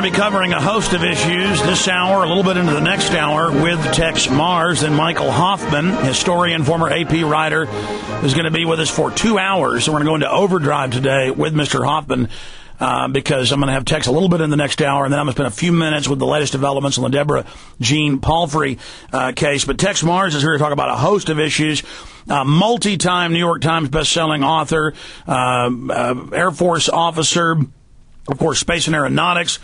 going to be covering a host of issues this hour, a little bit into the next hour, with Texe Marrs and Michael Hoffman, historian, former AP writer, is going to be with us for 2 hours. So we're going to go into overdrive today with Mr. Hoffman because I'm going to have Texe a little bit in the next hour, and then I'm going to spend a few minutes with the latest developments on the Deborah Jean Palfrey case. But Texe Marrs is here to talk about a host of issues. Multi-time New York Times bestselling author, Air Force officer, of course, space and aeronautics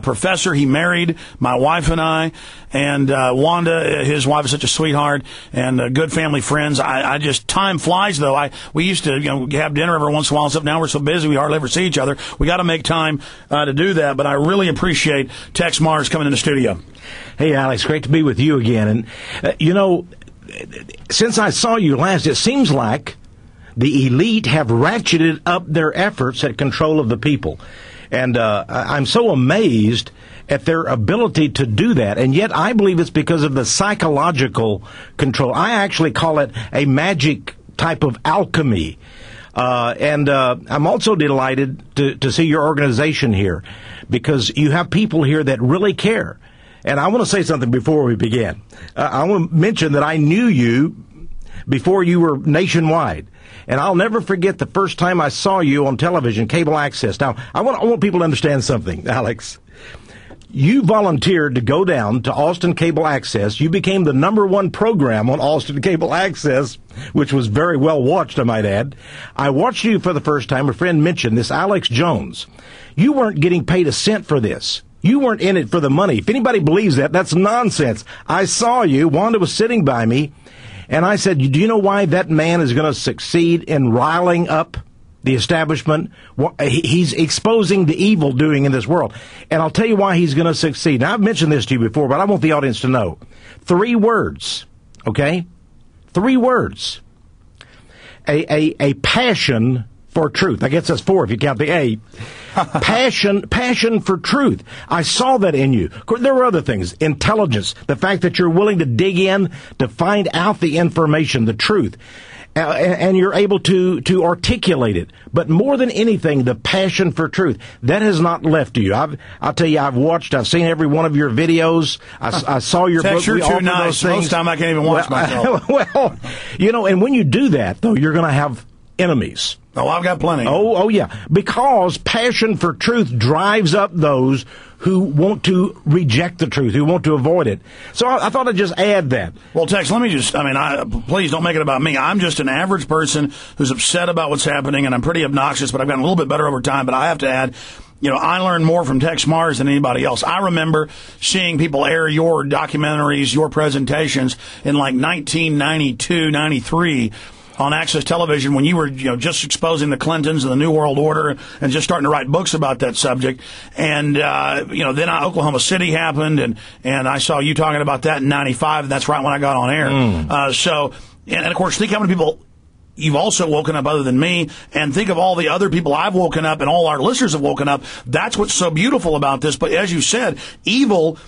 professor. He married my wife and I, and Wanda, his wife, is such a sweetheart, and good family friends. I just, time flies though. We used to, have dinner every once in a while and stuff. Now we're so busy we hardly ever see each other. We got to make time to do that. But I really appreciate Texe Marrs coming in the studio. Hey, Alex, great to be with you again. And since I saw you last, it seems like the elite have ratcheted up their efforts at control of the people. And I'm so amazed at their ability to do that. And yet I believe it's because of the psychological control. I actually call it a magic type of alchemy. And I'm also delighted to see your organization here, because you have people here that really care. And I want to say something before we begin. I want to mention that I knew you before you were nationwide. And I'll never forget the first time I saw you on television, cable access. Now, I want people to understand something, Alex. You volunteered to go down to Austin Cable Access. You became the #1 program on Austin Cable Access, which was very well watched, I might add. I watched you for the first time. A friend mentioned this, Alex Jones. You weren't getting paid a cent for this. You weren't in it for the money. If anybody believes that, that's nonsense. I saw you. Wanda was sitting by me. And I said, do you know why that man is going to succeed in riling up the establishment? He's exposing the evil doing in this world. And I'll tell you why he's going to succeed. Now, I've mentioned this to you before, but I want the audience to know. 3 words, okay? 3 words. A passion for truth. I guess that's 4 if you count the A. Passion for truth. I saw that in you. Of course, there were other things. Intelligence. The fact that you're willing to dig in to find out the information, the truth. And you're able to articulate it. But more than anything, the passion for truth. That has not left you. I'll tell you, I've seen every one of your videos. I saw your book. You're too nice. Most of the time I can't even watch myself. Well, and when you do that, though, you're going to have enemies. Oh, I've got plenty. Oh, yeah. Because passion for truth drives up those who want to reject the truth, who want to avoid it. So I thought I'd just add that. Well, Texe, let me just, please don't make it about me. I'm just an average person who's upset about what's happening, and I'm pretty obnoxious, but I've gotten a little bit better over time. But I have to add, I learned more from Texe Marrs than anybody else. I remember seeing people air your documentaries, your presentations in like 1992, 93. On Access Television, when you were, just exposing the Clintons and the New World Order and just starting to write books about that subject. And, then Oklahoma City happened, and I saw you talking about that in 95, and that's right when I got on air. And of course, think how many people you've also woken up other than me, and think of all the other people I've woken up and all our listeners have woken up. That's what's so beautiful about this. But as you said, evil,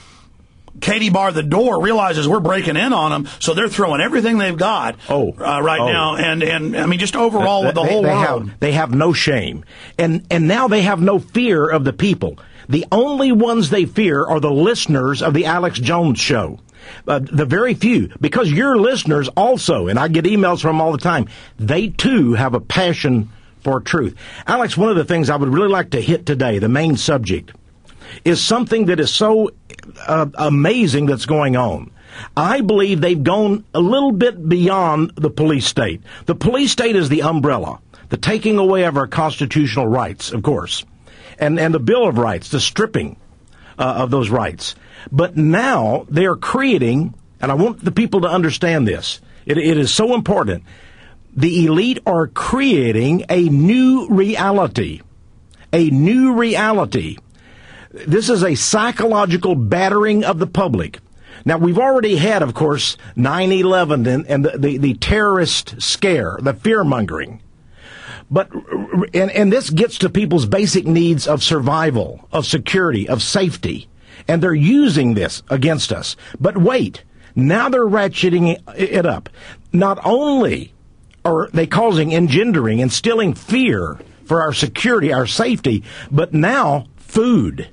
Katie bar the door, realizes we're breaking in on them, so they're throwing everything they've got now. And I mean, just overall with the whole world. They have no shame. And now they have no fear of the people. The only ones they fear are the listeners of the Alex Jones Show. The very few, because your listeners also, and I get emails from them all the time, they too have a passion for truth. Alex, one of the things I would really like to hit today, the main subject, is something that is so amazing that's going on. I believe they've gone a little bit beyond the police state. The police state is the umbrella, the taking away of our constitutional rights, of course, and the Bill of Rights, the stripping of those rights. But now they are creating, and I want the people to understand this, it is so important, the elite are creating a new reality. A new reality. This is a psychological battering of the public. Now, we've already had, of course, 9/11 and the terrorist scare, the fear-mongering. But, and this gets to people's basic needs of survival, of security, of safety. And they're using this against us. But wait, now they're ratcheting it up. Not only are they engendering, instilling fear for our security, our safety, but now food.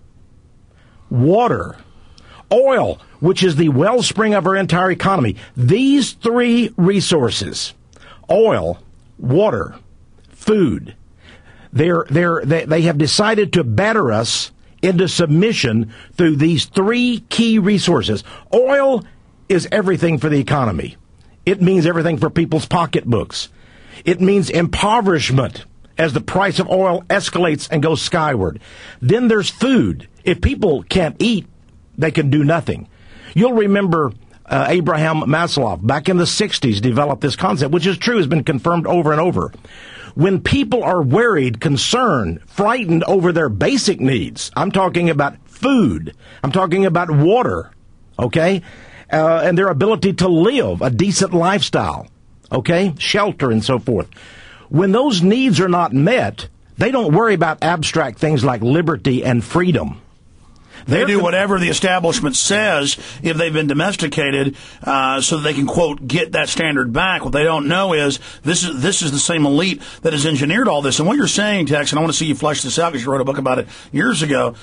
water, oil, which is the wellspring of our entire economy. These three resources, oil, water, food, they have decided to batter us into submission through these three key resources. Oil is everything for the economy. It means everything for people's pocketbooks. It means impoverishment as the price of oil escalates and goes skyward. Then there's food. If people can't eat, they can do nothing. You'll remember Abraham Maslow back in the 60s developed this concept, which is true, has been confirmed over and over. When people are worried, concerned, frightened over their basic needs, I'm talking about food, I'm talking about water, okay, and their ability to live a decent lifestyle, okay, shelter and so forth. When those needs are not met, they don't worry about abstract things like liberty and freedom. They do whatever the establishment says if they've been domesticated, so that they can, quote, get that standard back. What they don't know is this is the same elite that has engineered all this. And what you're saying, Tex, and I want to see you flesh this out because you wrote a book about it years ago,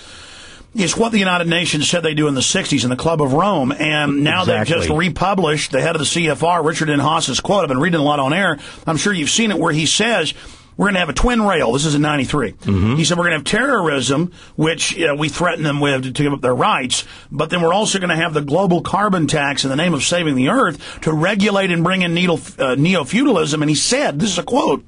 is what the United Nations said they do in the 60s in the Club of Rome. And now They've just republished the head of the CFR, Richard N. Haas's quote. I've been reading a lot on air. I'm sure you've seen it, where he says, we're going to have a twin rail. This is in 93. Mm-hmm. He said we're going to have terrorism, which we threaten them with to give up their rights, but then we're also going to have the global carbon tax in the name of saving the earth to regulate and bring in neo-feudalism. And he said, this is a quote,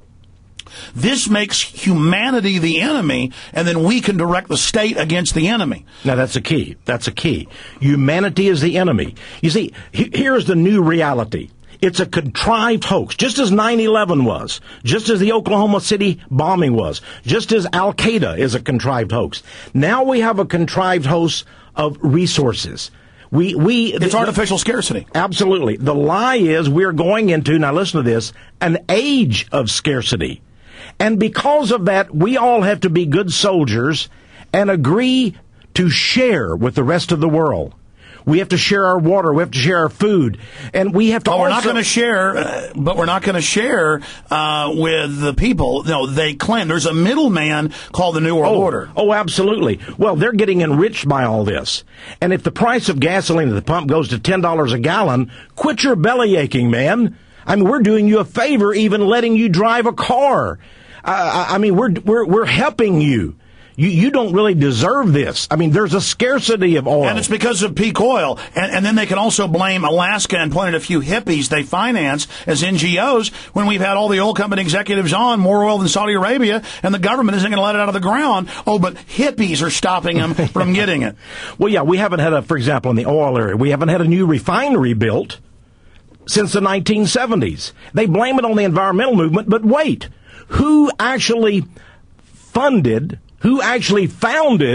"This makes humanity the enemy, and then we can direct the state against the enemy." Now, that's a key. That's a key. Humanity is the enemy. You see, here's the new reality. It's a contrived hoax, just as 9/11 was, just as the Oklahoma City bombing was, just as Al-Qaeda is a contrived hoax. Now we have a contrived hoax of resources. It's artificial scarcity. Absolutely. The lie is we're going into, now listen to this, an age of scarcity. And because of that, we all have to be good soldiers and agree to share with the rest of the world. We have to share our water. We have to share our food, and we have to. We're not going to share, but we're not going to share with the people. No, they claim there's a middleman called the New World Order. Oh, absolutely. Well, they're getting enriched by all this, and if the price of gasoline at the pump goes to $10 a gallon, quit your belly aching, man. I mean, we're doing you a favor, even letting you drive a car. I mean, we're helping you. You don't really deserve this. I mean, there's a scarcity of oil. And it's because of peak oil. And then they can also blame Alaska and point at a few hippies they finance as NGOs when we've had all the oil company executives on, more oil than Saudi Arabia, and the government isn't going to let it out of the ground. Oh, but hippies are stopping them from getting it. Well, yeah, we haven't had for example, in the oil area, we haven't had a new refinery built since the 1970s. They blame it on the environmental movement, but wait, who actually founded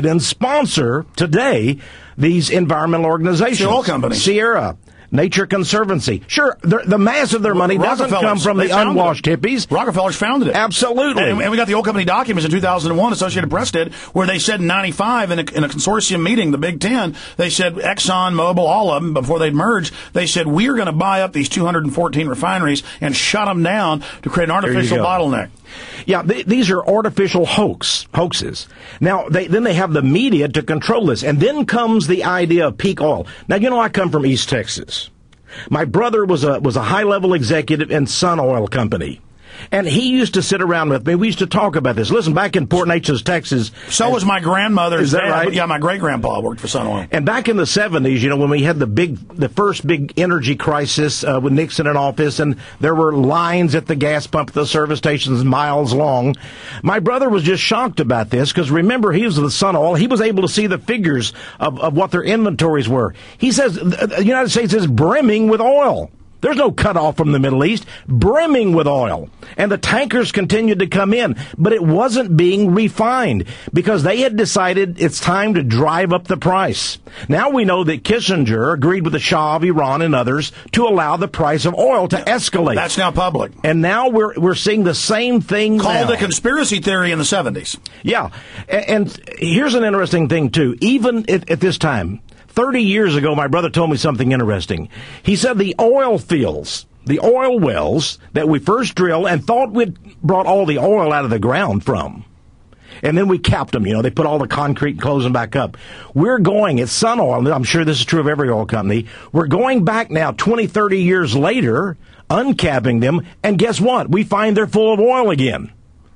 and sponsor today these environmental organizations? The oil companies. Sierra, Nature Conservancy. Sure, the mass of their money doesn't come from the unwashed hippies. Rockefellers founded it. Absolutely. And we got the oil company documents in 2001, Associated Press did, where they said in 95 in a consortium meeting, the Big Ten, they said Exxon, Mobil, all of them, before they'd merged, they said, we are going to buy up these 214 refineries and shut them down to create an artificial bottleneck. Yeah, these are artificial hoaxes. Now, then they have the media to control this. And then comes the idea of peak oil. Now, you know, I come from East Texas. My brother was a high-level executive in Sun Oil Company. And he used to sit around with me. We used to talk about this. Listen, back in Port Neches, Texas. So was my grandmother's dad. Is that right? Yeah, my great-grandpa worked for Sun Oil. And back in the 70s, you know, when we had the first big energy crisis with Nixon in office, and there were lines at the gas pump at the service stations miles long, my brother was just shocked about this because, remember, he was with Sun Oil. He was able to see the figures of what their inventories were. He says the United States is brimming with oil. There's no cutoff from the Middle East, brimming with oil. And the tankers continued to come in, but it wasn't being refined because they had decided it's time to drive up the price. Now we know that Kissinger agreed with the Shah of Iran and others to allow the price of oil to escalate. That's now public. And now we're seeing the same thing called a conspiracy theory in the 70s. Yeah. And here's an interesting thing, too. Even at this time, 30 years ago, my brother told me something interesting. He said the oil fields, the oil wells that we first drilled and thought we'd brought all the oil out of the ground from. and then we capped them. They put all the concrete and close them back up. We're going, at Sun Oil, I'm sure this is true of every oil company, we're going back now 20, 30 years later, uncapping them, and guess what? We find they're full of oil again.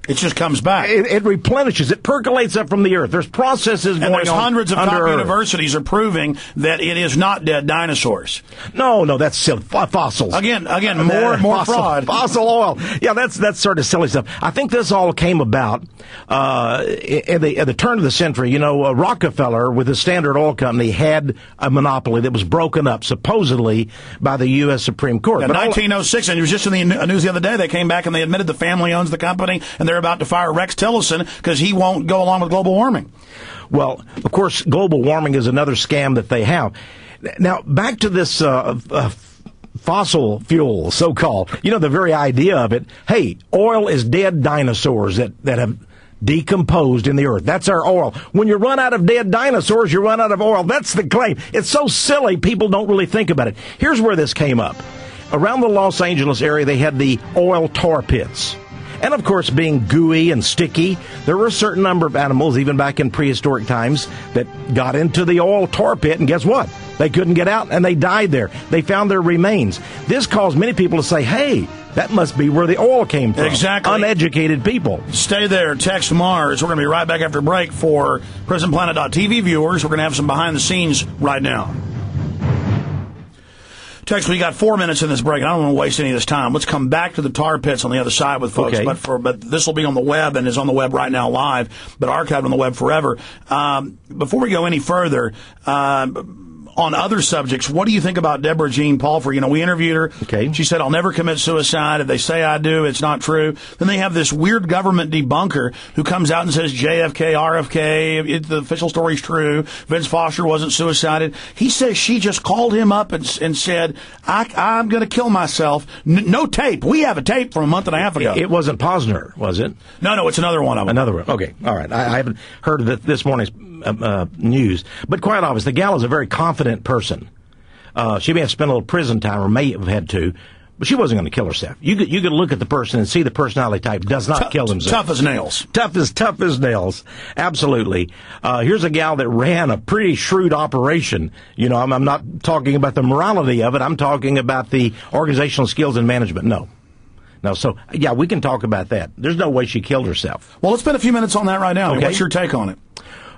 It just comes back. It replenishes. It percolates up from the earth. There's processes going on. And there's hundreds of top Earth. Universities are proving that it is not dead dinosaurs. No, that's silly. Fossils. Again, more fraud. Fossil oil. Yeah, that's sort of silly stuff. I think this all came about at the turn of the century. Rockefeller, with his Standard Oil Company, had a monopoly that was broken up, supposedly, by the U.S. Supreme Court. In 1906, and it was just in the news the other day, they came back and they admitted the family owns the company, and they're about to fire Rex Tillerson because he won't go along with global warming. Well, of course, global warming is another scam that they have. Now, back to this fossil fuel, so-called. The very idea of it. Hey, oil is dead dinosaurs that have decomposed in the earth. That's our oil. When you run out of dead dinosaurs, you run out of oil. That's the claim. It's so silly, people don't really think about it. Here's where this came up. Around the Los Angeles area, they had the oil tar pits. And, of course, being gooey and sticky, there were a certain number of animals, even back in prehistoric times, that got into the oil tar pit, and guess what? They couldn't get out, and they died there. They found their remains. This caused many people to say, hey, that must be where the oil came from. Exactly. Uneducated people. Stay there. Texe Marrs. We're going to be right back after break for PrisonPlanet.tv viewers. We're going to have some behind the scenes right now. Tex, we got 4 minutes in this break. I don't want to waste any of this time. Let's come back to the tar pits on the other side with folks. Okay. But this will be on the web and is on the web right now live, but archived on the web forever. Before we go any further, on other subjects, what do you think about Deborah Jean Palfrey? We interviewed her. Okay. She said, I'll never commit suicide. If they say I do, it's not true. Then they have this weird government debunker who comes out and says JFK, RFK, the official story's true. Vince Foster wasn't suicided. He says she just called him up and said, I'm going to kill myself. No tape. We have a tape from a month and a half ago. It wasn't Posner, was it? No, it's another one of them. Another one. Okay. All right. I haven't heard of this morning's news, but quite obvious, the gal is a very confident person. She may have spent a little prison time, or may have had to, but she wasn't going to kill herself. You could look at the person and see the personality type does not kill himself. Tough as nails. Tough as nails. Absolutely. Here's a gal that ran a pretty shrewd operation. I'm not talking about the morality of it. I'm talking about the organizational skills and management. No, so, yeah, we can talk about that. There's no way she killed herself. Well, let's spend a few minutes on that right now. Okay. What's your take on it?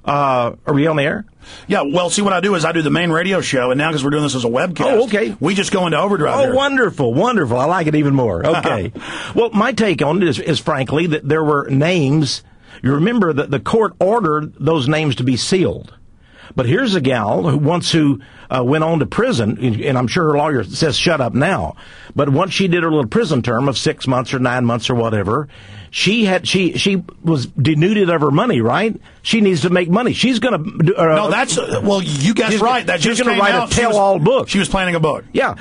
Are we on the air? Yeah, well, see, what I do is I do the main radio show, and now because we're doing this as a webcast, oh, okay, we just go into overdrive here. Wonderful. I like it even more. Okay. Well, my take on it is frankly that there were names. You remember that the court ordered those names to be sealed. But here's a gal who went on to prison, and I'm sure her lawyer says shut up now. But once she did her little prison term of 6 months or 9 months or whatever, she was denuded of her money, right? She needs to make money. She's going to you guessed right. That she's just going to write a tell-all book. She was planning a book. Yeah,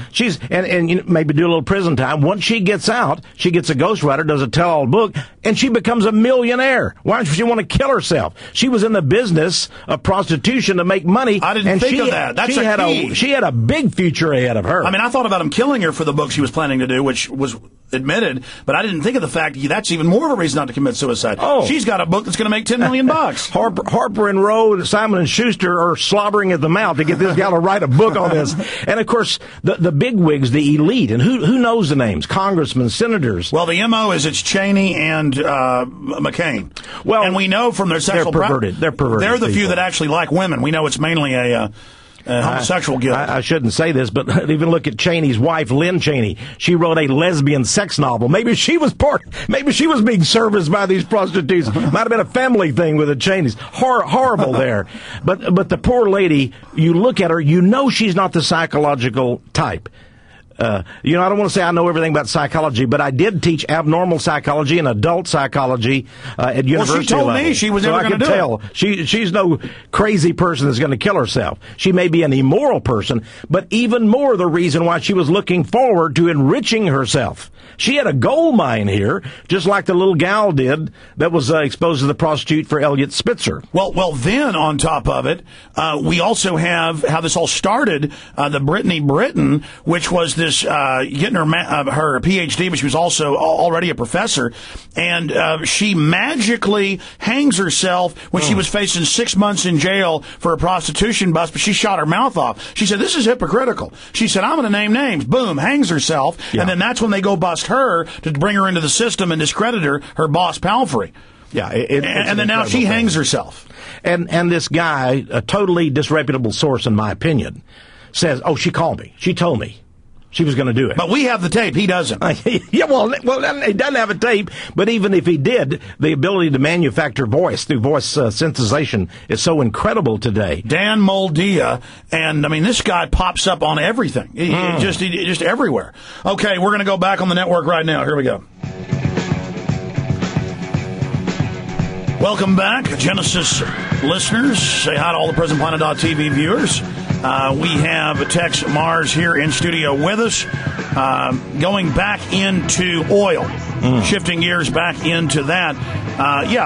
and maybe do a little prison time. Once she gets out, she gets a ghostwriter, does a tell-all book, and she becomes a millionaire. Why does she want to kill herself? She was in the business of prostitution to make money. I didn't think of that. That's she had a big future ahead of her. I mean, I thought about him killing her for the book she was planning to do, which was admitted, but I didn't think of the fact that's even more of a reason not to commit suicide. Oh. She's got a book that's going to make $10 million. Harper and Row, Simon and Schuster are slobbering at the mouth to get this gal to write a book on this. And of course, the bigwigs, the elite, and who knows the names? Congressmen, senators. Well, the MO is it's Cheney and McCain. Well, and we know from their sexual they're perverted. They're the people. few that actually like women. We know it's mainly a homosexual guilt. I shouldn't say this, but even look at Cheney's wife, Lynn Cheney. She wrote a lesbian sex novel. Maybe she was being serviced by these prostitutes. Might have been a family thing with the Cheneys. Horrible there. But the poor lady, you look at her, you know she's not the psychological type. I don't want to say I know everything about psychology, but I did teach abnormal psychology and adult psychology at university Well, she told level. me she was never going to do it. She's no crazy person that's going to kill herself. She may be an immoral person, but even more the reason why she was looking forward to enriching herself. She had a gold mine here, just like the little gal did that was exposed to the prostitute for Elliot Spitzer. Well, then on top of it, we also have how this all started, the Brittany Britain, which was this is getting her PhD, but she was also already a professor, and she magically hangs herself when she was facing 6 months in jail for a prostitution bust, but she shot her mouth off. She said, this is hypocritical. She said, I'm going to name names. Boom, hangs herself, and then that's when they go bust her to bring her into the system and discredit her boss, Palfrey. Yeah, and then now she hangs herself. And this guy, a totally disreputable source in my opinion, says, oh, she called me. She told me she was going to do it. But we have the tape. He doesn't. Yeah, well, he doesn't have a tape, but even if he did, the ability to manufacture voice through voice synthesization is so incredible today. Dan Moldia, and I mean, this guy pops up on everything. Just everywhere. Okay, we're going to go back on the network right now. Here we go. Welcome back, Genesis listeners. Say hi to all the PresentPlanet.tv viewers. We have Texe Marrs here in studio with us, going back into oil, shifting gears back into that.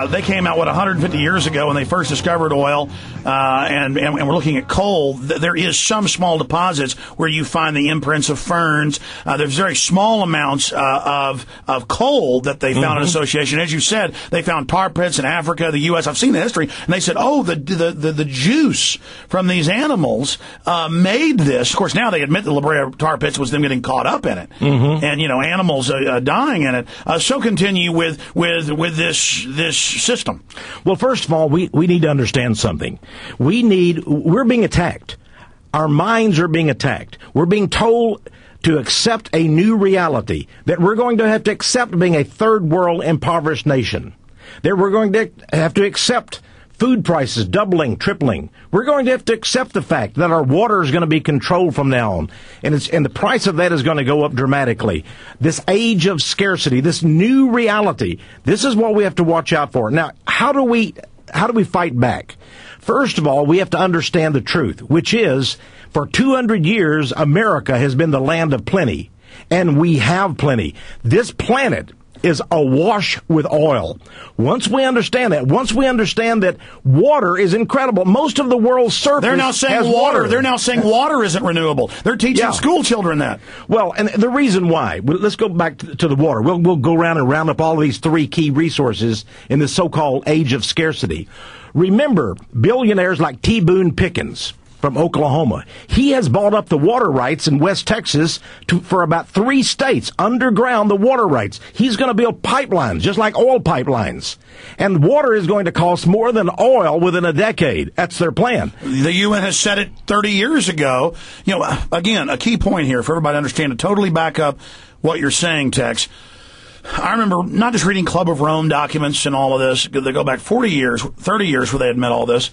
They came out, 150 years ago when they first discovered oil, and we're looking at coal. There is some small deposits where you find the imprints of ferns. There's very small amounts of coal that they found in association. As you said, they found tar pits in Africa, the U.S. I've seen the history, and they said, the juice from these animals made this. Of course, now they admit the La Brea tar pits was them getting caught up in it, and animals dying in it. So continue with this system. Well, first of all, we need to understand something. We're being attacked. Our minds are being attacked. We're being told to accept a new reality, that we're going to have to accept being a third world impoverished nation, that we're going to have to accept food prices doubling, tripling. We're going to have to accept the fact that our water is going to be controlled from now on, and the price of that is going to go up dramatically. This age of scarcity, this new reality, this is what we have to watch out for. Now, how do we fight back? First of all, we have to understand the truth, which is, for 200 years, America has been the land of plenty, and we have plenty. This planet is awash with oil. Once we understand that water is incredible. Most of the world's surface They're now saying has water. They're now saying water isn't renewable. They're teaching school children that. Well, and the reason why, let's go back to the water. We'll go around and round up all of these three key resources in the so-called age of scarcity. Remember, billionaires like T. Boone Pickens from Oklahoma, he has bought up the water rights in West Texas for about 3 states, underground the water rights. He's going to build pipelines, just like oil pipelines. And water is going to cost more than oil within a decade. That's their plan. The UN has said it 30 years ago. Again, a key point here for everybody to understand, to totally back up what you're saying, Tex. I remember not just reading Club of Rome documents and all of this. They go back 40 years, 30 years where they admit all this.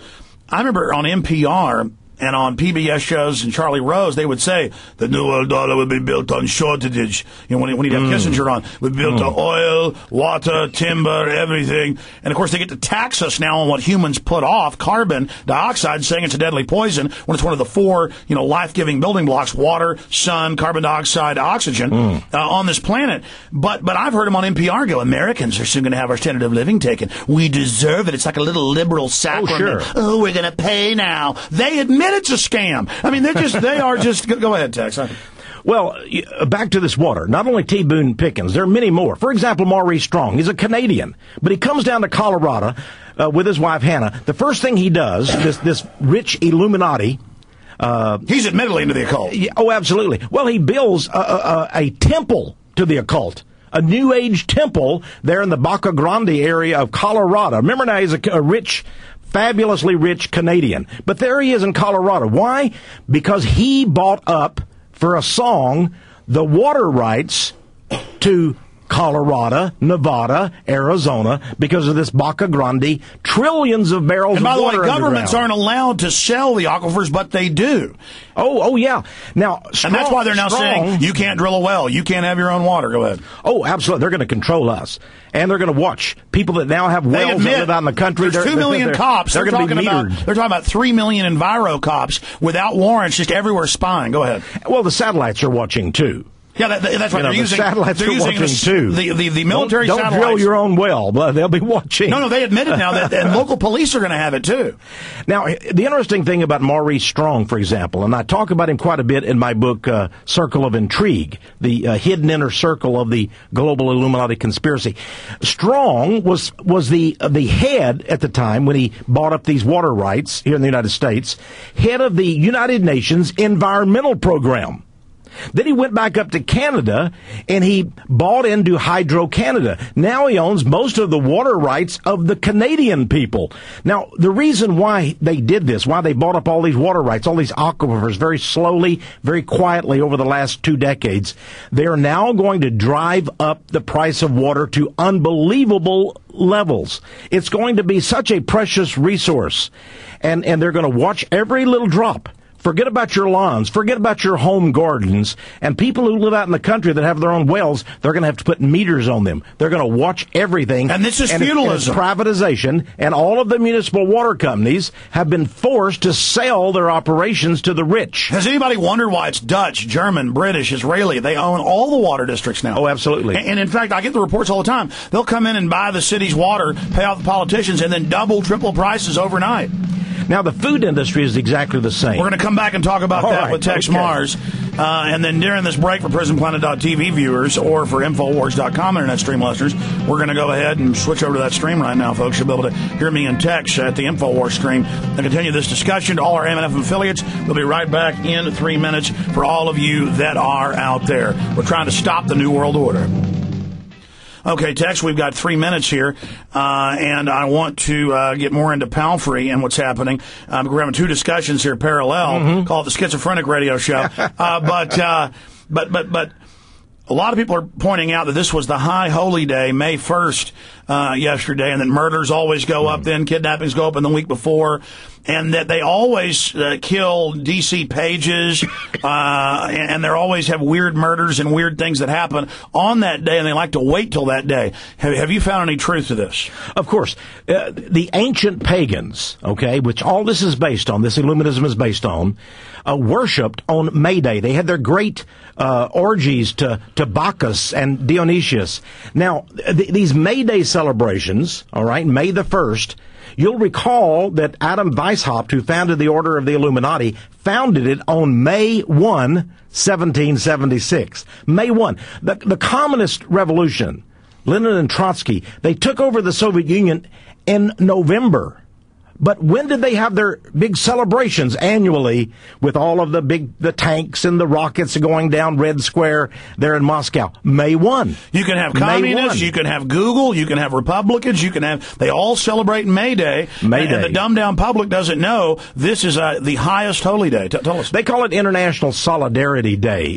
I remember on NPR and on PBS shows and Charlie Rose, they would say the new world dollar would be built on shortages. When he'd have Kissinger on, would be built on oil, water, timber, everything. And of course, they get to tax us now on what humans put off, carbon dioxide, saying it's a deadly poison when it's one of the 4, life-giving building blocks: water, sun, carbon dioxide, oxygen on this planet. But I've heard him on NPR go, Americans are soon going to have our standard of living taken. We deserve it. It's like a little liberal sacrament. Oh, we're going to pay now. They admit it's a scam. I mean, they are just, go ahead, Tex. Well, back to this water. Not only T. Boone Pickens, there are many more. For example, Maurice Strong. He's a Canadian, but he comes down to Colorado with his wife, Hannah. The first thing he does, this rich Illuminati, he's admittedly into the occult. Oh, absolutely. Well, he builds a temple to the occult. A New Age temple there in the Baca Grande area of Colorado. Remember now, he's a rich, fabulously rich Canadian. But there he is in Colorado. Why? Because he bought up, for a song, the water rights to Colorado, Nevada, Arizona, because of this Baca Grande, trillions of barrels of water. And by the way, governments aren't allowed to sell the aquifers, but they do. Oh, yeah. Now, and that's why they're now saying you can't drill a well, you can't have your own water. Go ahead. Oh, absolutely. They're going to control us, and they're going to watch people that now have wells that live out in the country. There's 2 million cops. They're going to be metered. They're talking about 3 million enviro cops without warrants, just everywhere spying. Go ahead. Well, the satellites are watching too. Yeah, that's right. The satellites are watching too. The military don't satellites. Drill your own well. They'll be watching. No, they admitted now that and local police are going to have it too. Now, the interesting thing about Maurice Strong, for example, and I talk about him quite a bit in my book, Circle of Intrigue, the hidden inner circle of the global Illuminati conspiracy. Strong was the head at the time when he bought up these water rights here in the United States, head of the United Nations Environmental Program. Then he went back up to Canada and he bought into Hydro-Canada. Now he owns most of the water rights of the Canadian people. Now, the reason why they did this, why they bought up all these water rights, all these aquifers very slowly, very quietly over the last 2 decades, they are now going to drive up the price of water to unbelievable levels. It's going to be such a precious resource. And they're going to watch every little drop. Forget about your lawns. Forget about your home gardens. And people who live out in the country that have their own wells, they're going to have to put meters on them. They're going to watch everything. And this is feudalism. It's privatization. And all of the municipal water companies have been forced to sell their operations to the rich. Has anybody wondered why it's Dutch, German, British, Israeli? They own all the water districts now. Oh, absolutely. And in fact, I get the reports all the time. They'll come in and buy the city's water, pay off the politicians, and then double, triple prices overnight. Now, the food industry is exactly the same. We're going to come back and talk about that right, with Texe Marrs. And then during this break for PrisonPlanet.tv viewers or for Infowars.com internet stream listeners, we're going to go ahead and switch over to that stream right now, folks. You'll be able to hear me and Texe at the Infowars stream and continue this discussion to all our M&F affiliates. We'll be right back in 3 minutes for all of you that are out there. We're trying to stop the New World Order. Okay, Texe, we've got 3 minutes here, and I want to get more into Palfrey and what's happening. We're having 2 discussions here parallel, called the Schizophrenic Radio Show. But a lot of people are pointing out that this was the high holy day, May 1st, yesterday, and that murders always go up then, kidnappings go up in the week before, and that they always kill D.C. pages, and they always have weird murders and weird things that happen on that day, and they like to wait till that day. Have you found any truth to this? Of course. The ancient pagans, okay, which all this is based on, this Illuminism is based on, worshipped on May Day. They had their great orgies to Bacchus and Dionysius. Now, these May Day celebrations, all right, May the 1st, you'll recall that Adam Weishaupt, who founded the Order of the Illuminati, founded it on May 1, 1776. May 1. The Communist Revolution, Lenin and Trotsky, they took over the Soviet Union in November. But when did they have their big celebrations annually with all of the tanks and the rockets going down Red Square there in Moscow? May 1. You can have communists, you can have Google, you can have Republicans, they all celebrate May Day. May Day. And the dumbed-down public doesn't know this is the highest holy day. Tell us. They call it International Solidarity Day,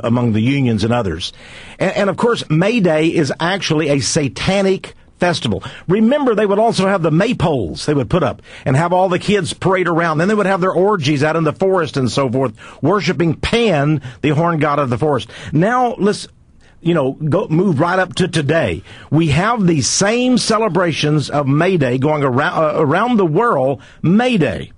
among the unions and others. And of course, May Day is actually a satanic festival. Remember, they would also have the maypoles they would put up and have all the kids parade around. Then they would have their orgies out in the forest and so forth, worshiping Pan, the horn god of the forest. Now, let's, move right up to today. We have the same celebrations of May Day going around the world, May Day.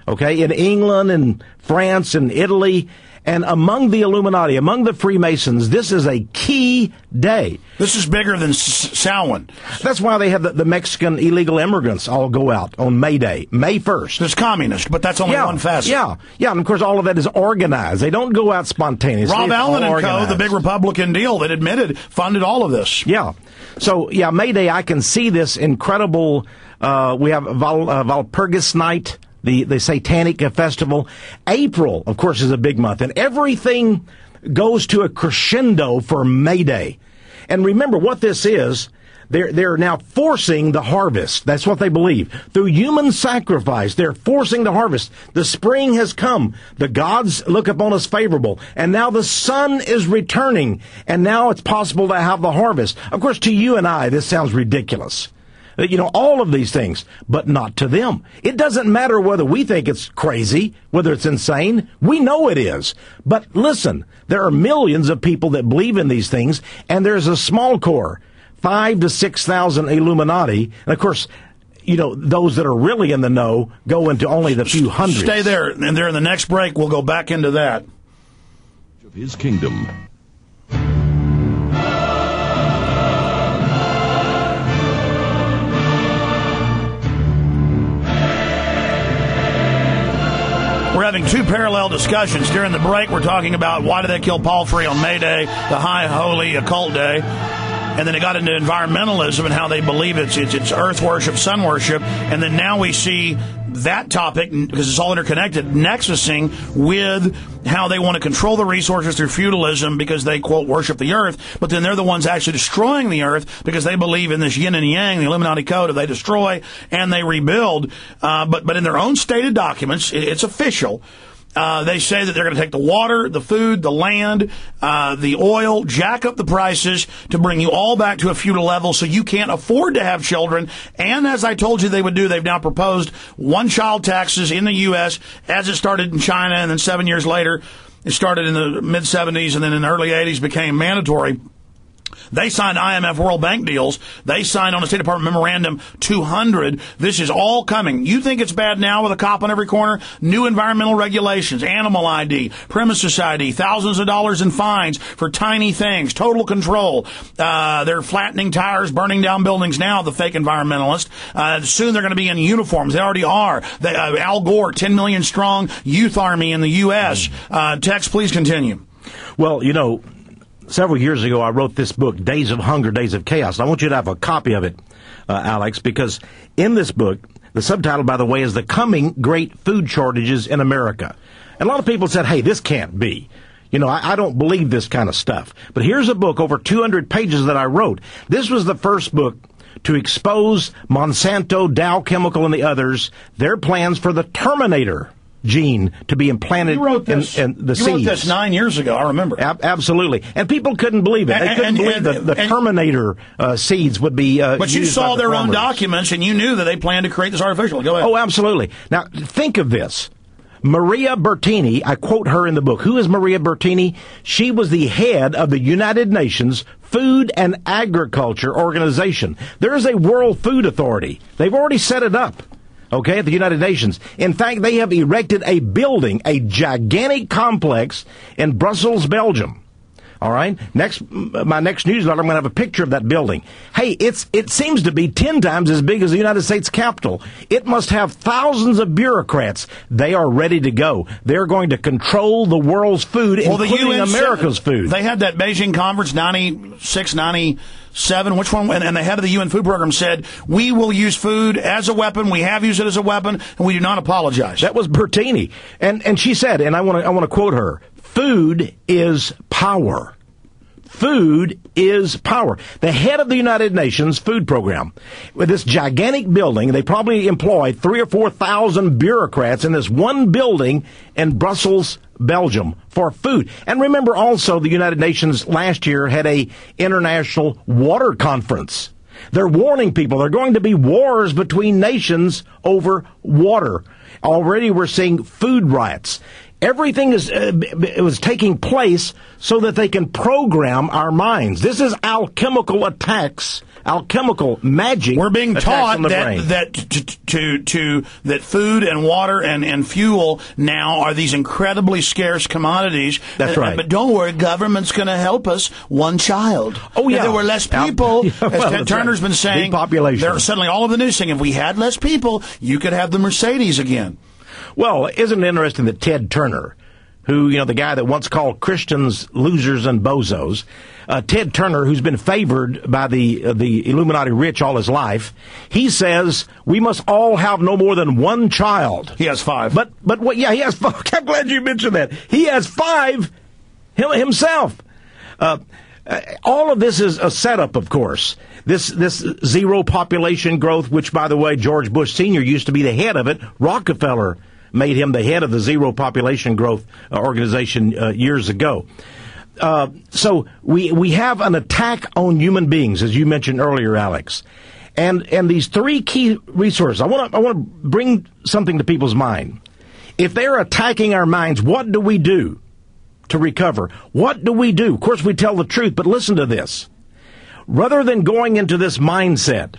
Okay, in England and France and Italy. And among the Illuminati, among the Freemasons, this is a key day. This is bigger than Samhain. That's why they have the Mexican illegal immigrants all go out on May Day, May 1st. It's communist, but that's only one facet. Yeah, and of course all of that is organized. They don't go out spontaneously. Rob Allen and Co., the big Republican deal that admitted, funded all of this. Yeah. So, May Day, I can see this incredible, we have Walpurgis Night, the satanic festival. April, of course, is a big month, and everything goes to a crescendo for May Day. And remember what this is. They're now forcing the harvest. That's what they believe. Through human sacrifice, they're forcing the harvest. The spring has come. The gods look upon us favorable. And now the sun is returning. And now it's possible to have the harvest. Of course, to you and I, this sounds ridiculous. All of these things, but not to them. It doesn't matter whether we think it's crazy, whether it's insane. We know it is. But listen, there are millions of people that believe in these things, and there's a small core, 5,000 to 6,000 Illuminati. And of course, those that are really in the know go into only the few hundreds. Stay there, and there in the next break, we'll go back into that. Of his kingdom. having two parallel discussions. During the break, we're talking about why did they kill palfrey on May Day, the high holy occult day. And then it got into environmentalism and how they believe it's earth worship, sun worship. And then now we see that topic, because it's all interconnected, nexusing with how they want to control the resources through feudalism because they, quote, worship the earth. But then they're the ones actually destroying the earth because they believe in this yin and yang, the Illuminati code, of they destroy and they rebuild. But in their own stated documents, it's official. They say that they're going to take the water, the food, the land, the oil, jack up the prices to bring you all back to a feudal level so you can't afford to have children. And as I told you they would do, they've now proposed one-child taxes in the U.S. as it started in China, and then 7 years later, it started in the mid-'70s, and then in the early '80s became mandatory. They signed IMF World Bank deals. They signed on a State Department memorandum 200. This is all coming. You think it's bad now with a cop on every corner? New environmental regulations, animal ID, premises ID, thousands of dollars in fines for tiny things, total control. They're flattening tires, burning down buildings now, the fake environmentalists. Soon they're going to be in uniforms. They already are. Al Gore, 10 million strong youth army in the U.S. Tex, please continue. Well, you know, several years ago, I wrote this book, Days of Hunger, Days of Chaos. I want you to have a copy of it, Alex, because in this book, the subtitle, by the way, is The Coming Great Food Shortages in America. And a lot of people said, hey, this can't be. You know, I don't believe this kind of stuff. But here's a book, over 200 pages that I wrote. This was the first book to expose Monsanto, Dow Chemical, and the others, their plans for the Terminator gene to be implanted in the seeds. You wrote this 9 years ago, I remember. Absolutely. And people couldn't believe it. They couldn't believe the Terminator seeds would be But you saw their own documents, and you knew that they planned to create this artificial. Go ahead. Oh, absolutely. Now, think of this. Maria Bertini, I quote her in the book. Who is Maria Bertini? She was the head of the United Nations Food and Agriculture Organization. There is a World Food Authority. They've already set it up. Okay, at the United Nations. In fact, they have erected a building, a gigantic complex in Brussels, Belgium. All right? My next newsletter, I'm going to have a picture of that building. Hey, it seems to be 10 times as big as the United States Capitol. It must have thousands of bureaucrats. They are ready to go. They're going to control the world's food, including America's food. They had that Beijing conference, 96, 97, which one? And the head of the UN food program said, we will use food as a weapon. We have used it as a weapon, and we do not apologize. That was Bertini. And she said, and I want to quote her, food is power. Food is power. The head of the United Nations food program, with this gigantic building, they probably employ 3,000 or 4,000 bureaucrats in this one building in Brussels, Belgium, for food. And remember also, the United Nations last year had a international water conference. They're warning people there are going to be wars between nations over water. Already we're seeing food riots. Everything it was taking place so that they can program our minds. This is alchemical attacks, alchemical magic. We're being taught that food and water and fuel now are these incredibly scarce commodities. That's right. But don't worry, government's going to help us. One child. Oh yeah. If there were less people, as Ted Turner's been saying, depopulation. Suddenly all of the news saying if we had less people, you could have the Mercedes again. Well, isn't it interesting that Ted Turner, who, the guy that once called Christians losers and bozos, Ted Turner, who's been favored by the Illuminati rich all his life, he says we must all have no more than one child. He has 5. But what? Yeah, he has 5. I'm glad you mentioned that. He has 5 himself. All of this is a setup, of course. This zero population growth, which, by the way, George Bush Sr. used to be the head of it. Rockefeller made him the head of the zero population growth organization years ago. So we have an attack on human beings, as you mentioned earlier, Alex. And these 3 key resources, I want to bring something to people's mind. If they're attacking our minds, what do we do to recover? What do we do? Of course, we tell the truth, but listen to this. Rather than going into this mindset,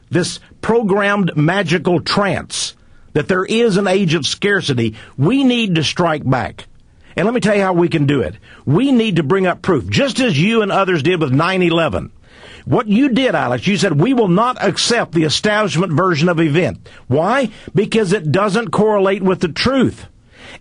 this programmed magical trance, that there is an age of scarcity, we need to strike back. And let me tell you how we can do it. We need to bring up proof, just as you and others did with 9/11. What you did, Alex, you said, we will not accept the establishment version of event. Why? Because it doesn't correlate with the truth.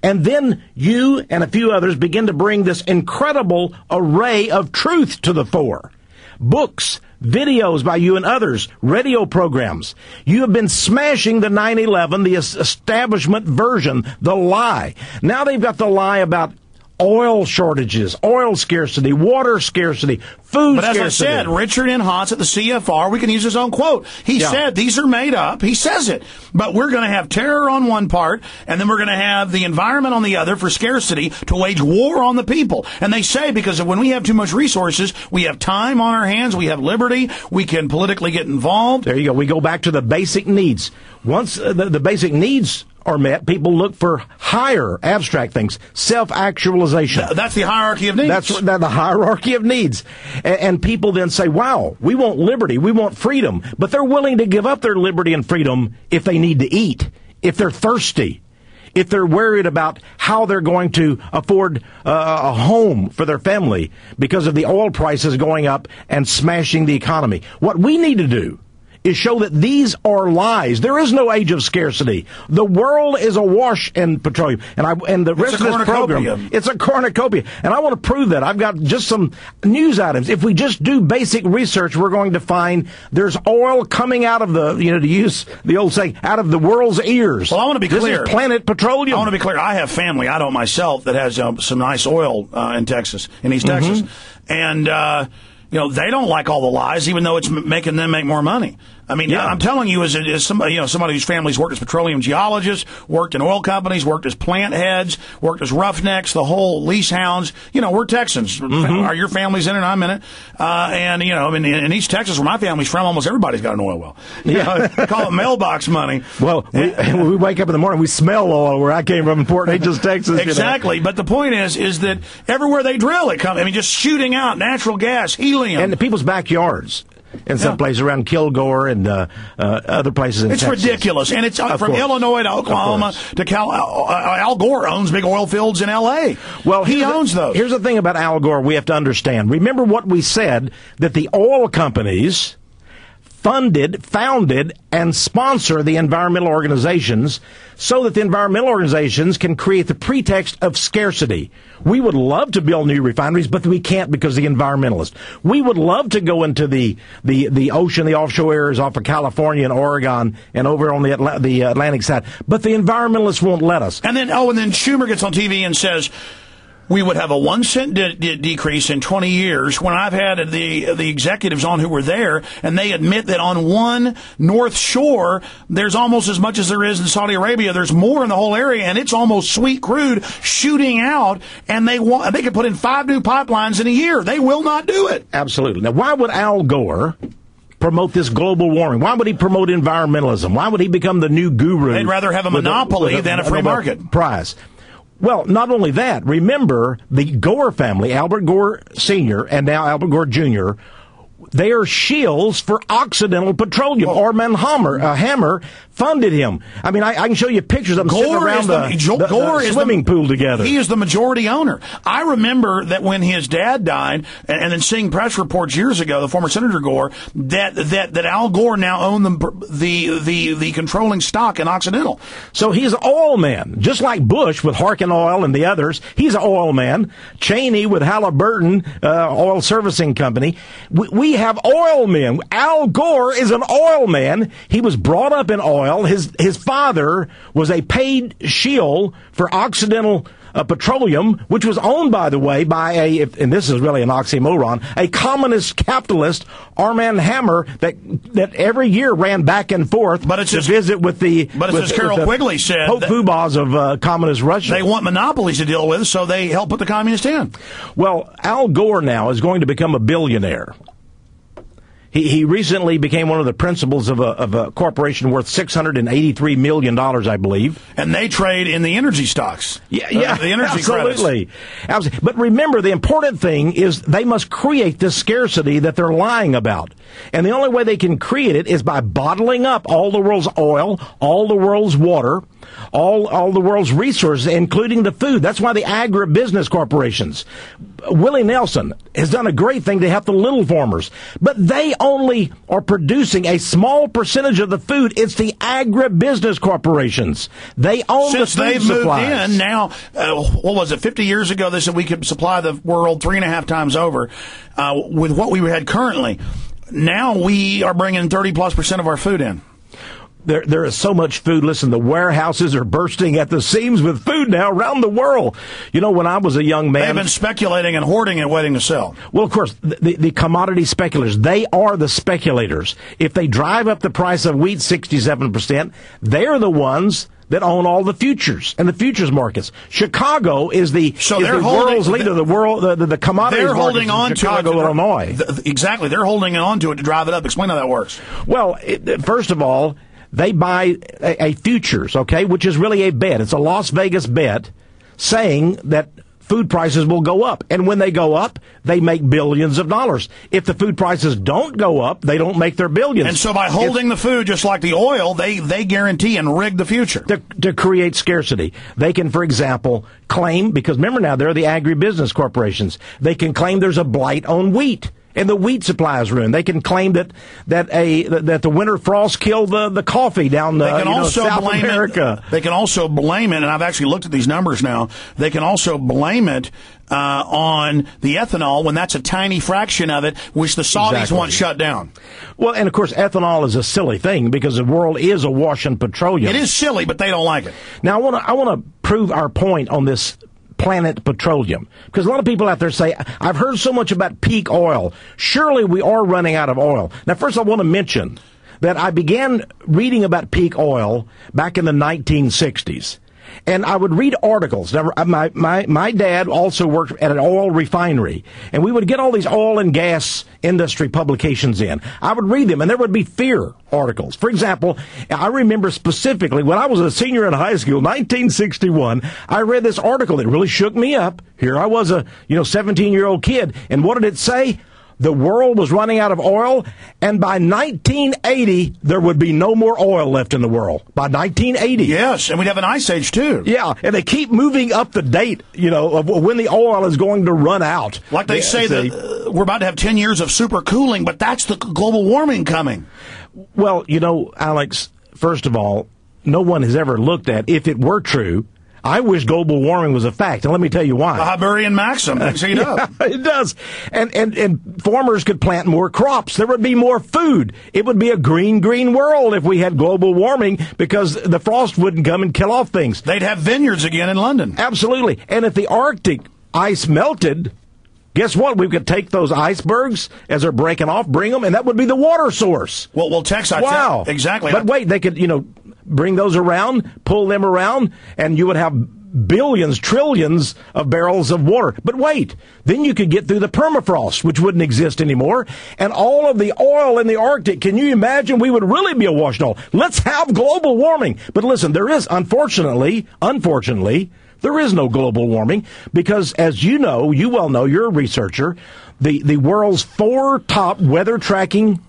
And then you and a few others begin to bring this incredible array of truth to the fore. Books, videos by you and others, radio programs. You have been smashing the 9/11, the establishment version, the lie. Now they've got the lie about oil shortages, oil scarcity, water scarcity, food scarcity. But as I said, Richard N. Haas at the CFR, we can use his own quote. He said these are made up. He says it. But we're going to have terror on one part, and then we're going to have the environment on the other for scarcity to wage war on the people. And they say because when we have too much resources, we have time on our hands, we have liberty, we can politically get involved. There you go. We go back to the basic needs. Once the basic needs are met, people look for higher abstract things, self-actualization. That's the hierarchy of needs. That's the hierarchy of needs. And people then say, wow, we want liberty, we want freedom, but they're willing to give up their liberty and freedom if they need to eat, if they're thirsty, if they're worried about how they're going to afford a home for their family because of the oil prices going up and smashing the economy. What we need to do is show that these are lies. There is no age of scarcity. The world is awash in petroleum. And the rest of this program, it's a cornucopia. And I want to prove that. I've got just some news items. If we just do basic research, we're going to find there's oil coming out of the, to use the old saying, out of the world's ears. Well, I want to be clear. This is Planet Petroleum. I want to be clear. I have family, I don't myself, that has some nice oil in Texas, in East Texas. And, they don't like all the lies, even though it's making them make more money. I mean, I'm telling you, as somebody, somebody whose family's worked as petroleum geologists, worked in oil companies, worked as plant heads, worked as roughnecks, the whole lease hounds. We're Texans. Are your family's in it? I'm in it. In East Texas, where my family's from, almost everybody's got an oil well. They call it mailbox money. Well, we wake up in the morning, we smell oil where I came from in Fort Angels, Texas. Exactly. But the point is that everywhere they drill, it comes. I mean, just shooting out natural gas, helium. And the people's backyards. In some places around Kilgore and other places in Texas. It's ridiculous. And it's from Illinois to Oklahoma to Al Gore owns big oil fields in L.A. Well, he owns those. Here's the thing about Al Gore we have to understand. Remember what we said, that the oil companies founded, and sponsor the environmental organizations so that the environmental organizations can create the pretext of scarcity. We would love to build new refineries, but we can't because of the environmentalists. We would love to go into the ocean, the offshore areas off of California and Oregon and over on the Atlantic side, but the environmentalists won't let us. And then Schumer gets on TV and says, we would have a 1 cent decrease in 20 years, when I've had the executives on who were there, and they admit that on one North Shore, there's almost as much as there is in Saudi Arabia. There's more in the whole area, and it's almost sweet crude shooting out, and they could put in 5 new pipelines in a year. They will not do it. Absolutely. Now, why would Al Gore promote this global warming? Why would he promote environmentalism? Why would he become the new guru? They'd rather have a monopoly than a free market. Prize. Well, not only that, remember the Gore family, Albert Gore Sr. and now Albert Gore Jr., they are shields for Occidental Petroleum. Armand Hammer funded him. I mean, I can show you pictures of them sitting around the swimming pool together. He is the majority owner. I remember that when his dad died, and then seeing press reports years ago, the former Senator Gore, that Al Gore now owned the controlling stock in Occidental. So he's an oil man, just like Bush with Harkin Oil and the others. He's an oil man. Cheney with Halliburton Oil Servicing Company. We have oil men. Al Gore is an oil man. He was brought up in oil. His father was a paid shield for Occidental Petroleum, which was owned, by the way, by and this is really an oxymoron, a communist capitalist, Armand Hammer, that every year ran back and forth to visit with the... But as Carol Quigley said... Pope Fubas of communist Russia. They want monopolies to deal with, so they help put the communists in. Well, Al Gore now is going to become a billionaire. He recently became one of the principals of a corporation worth $683 million, I believe. And they trade in the energy stocks. Yeah, the energy absolutely. Absolutely. But remember, the important thing is they must create this scarcity that they're lying about. And the only way they can create it is by bottling up all the world's oil, all the world's water, all the world's resources, including the food. That's why the agribusiness corporations, Willie Nelson has done a great thing to help the little farmers, but they only are producing a small percentage of the food. It's the agribusiness corporations. They own the food supplies. Since they've moved in now, what was it, 50 years ago, they said we could supply the world 3.5 times over with what we had currently. Now we are bringing 30+% of our food in. There is so much food. Listen, the warehouses are bursting at the seams with food now around the world. You know, when I was a young man... They've been speculating and hoarding and waiting to sell. Well, of course, the commodity speculators, they are the speculators. If they drive up the price of wheat 67%, they're the ones that own all the futures and the futures markets. Chicago is the world's leader, the commodities they're holding on to Chicago, to it, Illinois. Exactly. They're holding on to it to drive it up. Explain how that works. Well, first of all, they buy a futures, okay, which is really a bet. It's a Las Vegas bet saying that food prices will go up. And when they go up, they make billions of dollars. If the food prices don't go up, they don't make their billions. And so by holding the food, just like the oil, they guarantee and rig the future. To create scarcity. They can, for example, claim, because remember now, they're the agribusiness corporations, they can claim there's a blight on wheat. And the wheat supply is ruined. They can claim that the winter frost killed the coffee down South America. They can also blame it, and I've actually looked at these numbers now. They can also blame it on the ethanol when that's a tiny fraction of it, which the Saudis want shut down. Well, and of course, ethanol is a silly thing because the world is awash in petroleum. It is silly, but they don't like it. Now, I want to prove our point on this Planet Petroleum, because a lot of people out there say, I've heard so much about peak oil. Surely we are running out of oil. Now, first I want to mention that I began reading about peak oil back in the 1960s. And I would read articles. Now, my dad also worked at an oil refinery, and we would get all these oil and gas industry publications in. I would read them, and there would be fear articles. For example, I remember specifically when I was a senior in high school, 1961, I read this article that really shook me up. Here I was a 17-year-old kid, and what did it say? The world was running out of oil, and by 1980, there would be no more oil left in the world. By 1980. Yes, and we'd have an ice age, too. Yeah, and they keep moving up the date, of when the oil is going to run out. Like they say that we're about to have 10 years of super cooling, but that's the global warming coming. Well, Alex, first of all, no one has ever looked at, if it were true, I wish global warming was a fact, and let me tell you why. The Hibernian maxim makes it up. Yeah, it does. And farmers could plant more crops. There would be more food. It would be a green world if we had global warming because the frost wouldn't come and kill off things. They'd have vineyards again in London. Absolutely. And if the Arctic ice melted, guess what? We could take those icebergs as they're breaking off, bring them, and that would be the water source. Well, Texe, wow. Exactly. But wait, they could, bring those around, pull them around, and you would have billions, trillions of barrels of water. But wait, then you could get through the permafrost, which wouldn't exist anymore, and all of the oil in the Arctic. Can you imagine? We would really be awash in oil. Let's have global warming. But listen, there is, unfortunately, there is no global warming because, as you well know, you're a researcher, the world's 4 top weather tracking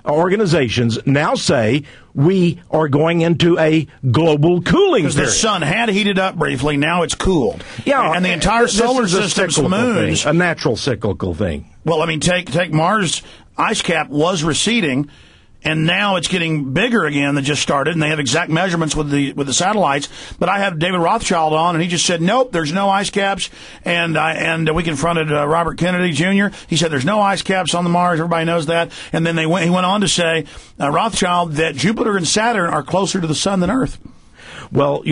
organizations now say we are going into a global cooling period. Because the sun had heated up briefly, now it's cooled. Yeah, and the entire solar system's moons. A natural cyclical thing. Well, I mean, take Mars' ice cap was receding, and now it's getting bigger again that just started, and they have exact measurements with the satellites. But I had David Rothschild on, and he just said, nope, there's no ice caps. And we confronted Robert Kennedy Jr. He said there's no ice caps on the Mars. Everybody knows that. And then he went on to say, Rothschild, that Jupiter and Saturn are closer to the sun than Earth. Well,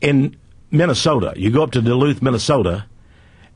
in Minnesota, you go up to Duluth, Minnesota,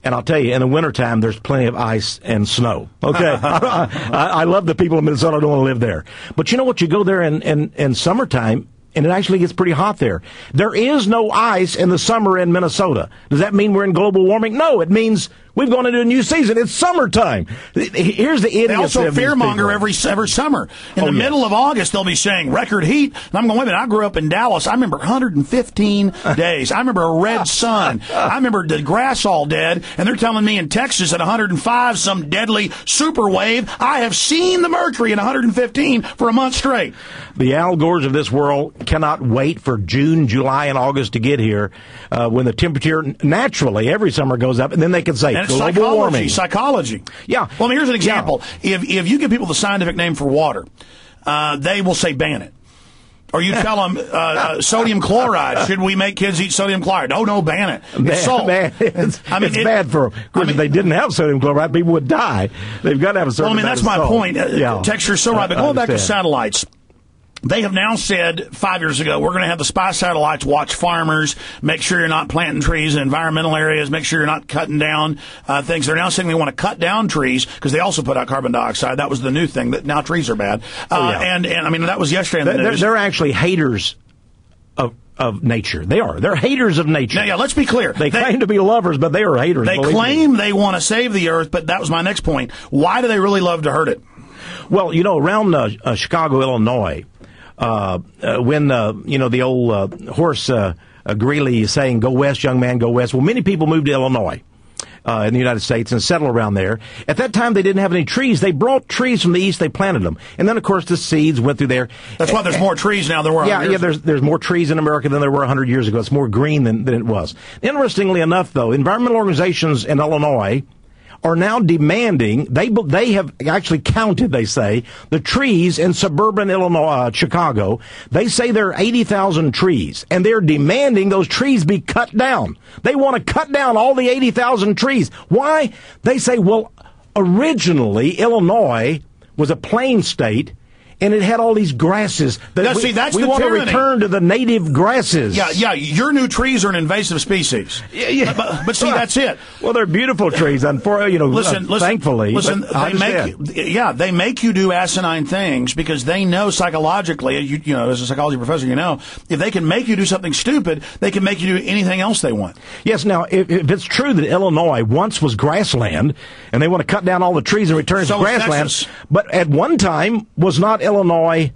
and I'll tell you, in the wintertime, there's plenty of ice and snow. Okay? I love the people in Minnesota. I don't want to live there. But you know what? You go there in summertime, and it actually gets pretty hot there. There is no ice in the summer in Minnesota. Does that mean we're in global warming? No, it means we've gone into a new season. It's summertime. Here's the idiocy. They also fearmonger every summer. In the middle of August, they'll be saying record heat. And I'm going, wait a minute, I grew up in Dallas. I remember 115 days. I remember a red sun. I remember the grass all dead. And they're telling me in Texas at 105, some deadly super wave. I have seen the mercury in 115 for a month straight. The Al Gores of this world cannot wait for June, July, and August to get here when the temperature naturally every summer goes up. And then they can say, that's global warming. Psychology. Yeah. Well, I mean, here's an example. Yeah. If you give people the scientific name for water, they will say ban it. Or you tell them sodium chloride. Should we make kids eat sodium chloride? No, ban it. It's salt. It's bad for them. Of course, if they didn't have sodium chloride, people would die. They've got to have a certain that's my salt. point. Texture's so right. But going back to satellites, they have now said 5 years ago, we're going to have the spy satellites watch farmers, make sure you're not planting trees in environmental areas, make sure you're not cutting down things. They're now saying they want to cut down trees because they also put out carbon dioxide. That was the new thing, that now trees are bad. And I mean, that was yesterday in the news. They're actually haters of nature. They are. They're haters of nature. Now, let's be clear. They claim to be lovers, but they are haters. They claim they want to save the earth, but that was my next point. Why do they really love to hurt it? Well, around Chicago, Illinois, when the old horse Greeley is saying, "Go west, young man, go west." Well, many people moved to Illinois in the United States and settled around there. At that time, they didn't have any trees. They brought trees from the east. They planted them, and then, of course, the seeds went through there. That's why there's more trees now than there were. There's more trees in America than there were 100 years ago. It's more green than it was. Interestingly enough, though, environmental organizations in Illinois are now demanding, they have actually counted, they say, the trees in suburban Illinois, Chicago. They say there are 80,000 trees, and they're demanding those trees be cut down. They want to cut down all the 80,000 trees. Why? They say, well, originally Illinois was a plain state, and it had all these grasses. We want to return to the native grasses. Yeah. Your new trees are an invasive species. Yeah. But see, that's it. Well, they're beautiful trees, thankfully. Listen, they make you do asinine things because they know psychologically, as a psychology professor, if they can make you do something stupid, they can make you do anything else they want. Yes. Now, if it's true that Illinois once was grassland, and they want to cut down all the trees and return it to grassland, but at one time was not Illinois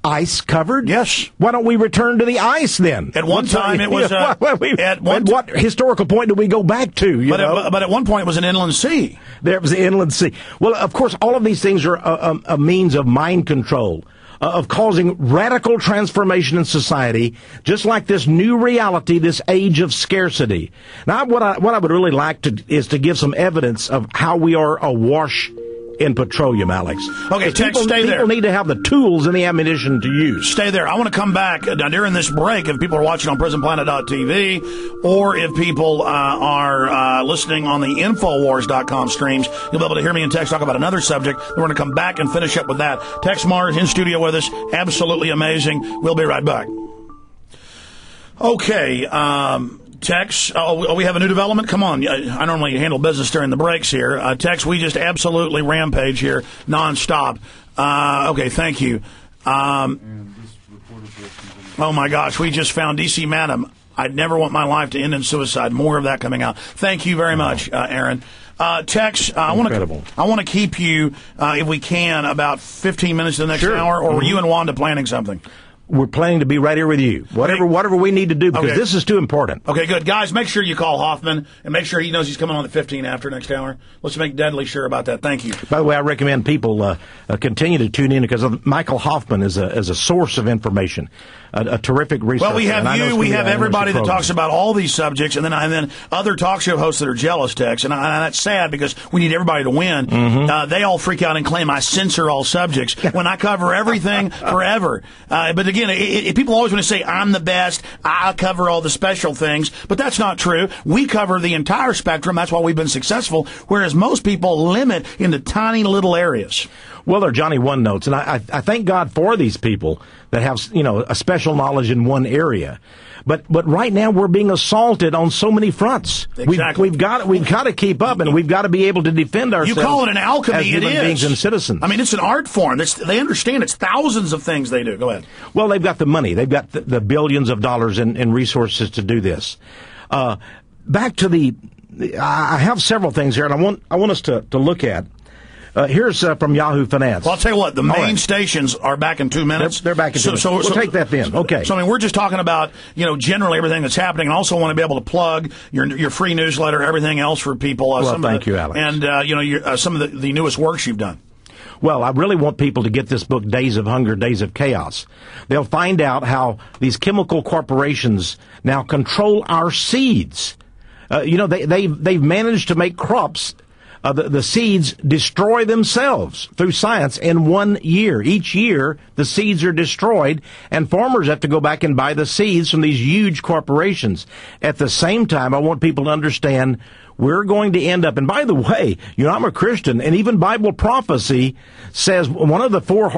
ice covered? Yes. Why don't we return to the ice then? At one time it was. What historical point do we go back to? But at one point it was an inland sea. There was an inland sea. Well, of course, all of these things are a means of mind control, of causing radical transformation in society, just like this new reality, this age of scarcity. Now, what I would really like is to give some evidence of how we are awash in petroleum, Alex. Okay, Tex, stay there. People need to have the tools and the ammunition to use. Stay there. I want to come back during this break. If people are watching on PrisonPlanet.tv, or if people are listening on the Infowars.com streams, you'll be able to hear me and Tex talk about another subject. We're going to come back and finish up with that. Texe Marrs in studio with us. Absolutely amazing. We'll be right back. Okay, Tex, we have a new development? Come on. I normally handle business during the breaks here. Tex, we just absolutely rampage here nonstop. Okay, thank you. Oh, my gosh. We just found D.C. Madam. I'd never want my life to end in suicide. More of that coming out. Thank you very much, Aaron. Tex, I want to keep you, if we can, about 15 minutes to the next hour, or were you and Wanda planning something? We're planning to be right here with you. Whatever we need to do, because this is too important. Okay, good. Guys, make sure you call Hoffman and make sure he knows he's coming on at 15 after next hour. Let's make deadly sure about that. Thank you. By the way, I recommend people continue to tune in because Michael Hoffman is a source of information, a terrific researcher. Well, we have you. We have everybody that talks about all these subjects, and then other talk show hosts that are jealous, Tex. And that's sad because we need everybody to win. Mm-hmm. They all freak out and claim I censor all subjects when I cover everything forever. But again, people always want to say I'm the best, I cover all the special things, but that's not true. We cover the entire spectrum. That's why we've been successful, whereas most people limit into tiny little areas. Well, they're Johnny One Notes, and I thank God for these people that have a special knowledge in one area. But right now we're being assaulted on so many fronts. Exactly. We've got to keep up, and we've got to be able to defend ourselves. You call it an alchemy? As human beings and citizens. I mean, it's an art form. They understand it's thousands of things they do. Go ahead. Well, they've got the money. They've got the billions of dollars in resources to do this. Back to I have several things here, and I want us to look at. Here's from Yahoo Finance. Well, I'll tell you what, the main stations are back in 2 minutes. They're back in 2 minutes. So we'll take that then. Okay. So, I mean, we're just talking about, generally everything that's happening, and also want to be able to plug your free newsletter, everything else for people. Thank you, Alex. And, some of the newest works you've done. Well, I really want people to get this book, Days of Hunger, Days of Chaos. They'll find out how these chemical corporations now control our seeds. They've managed to make crops, the seeds destroy themselves through science in 1 year. Each year, the seeds are destroyed, and farmers have to go back and buy the seeds from these huge corporations. At the same time, I want people to understand we're going to end up, and by the way, I'm a Christian, and even Bible prophecy says one of the four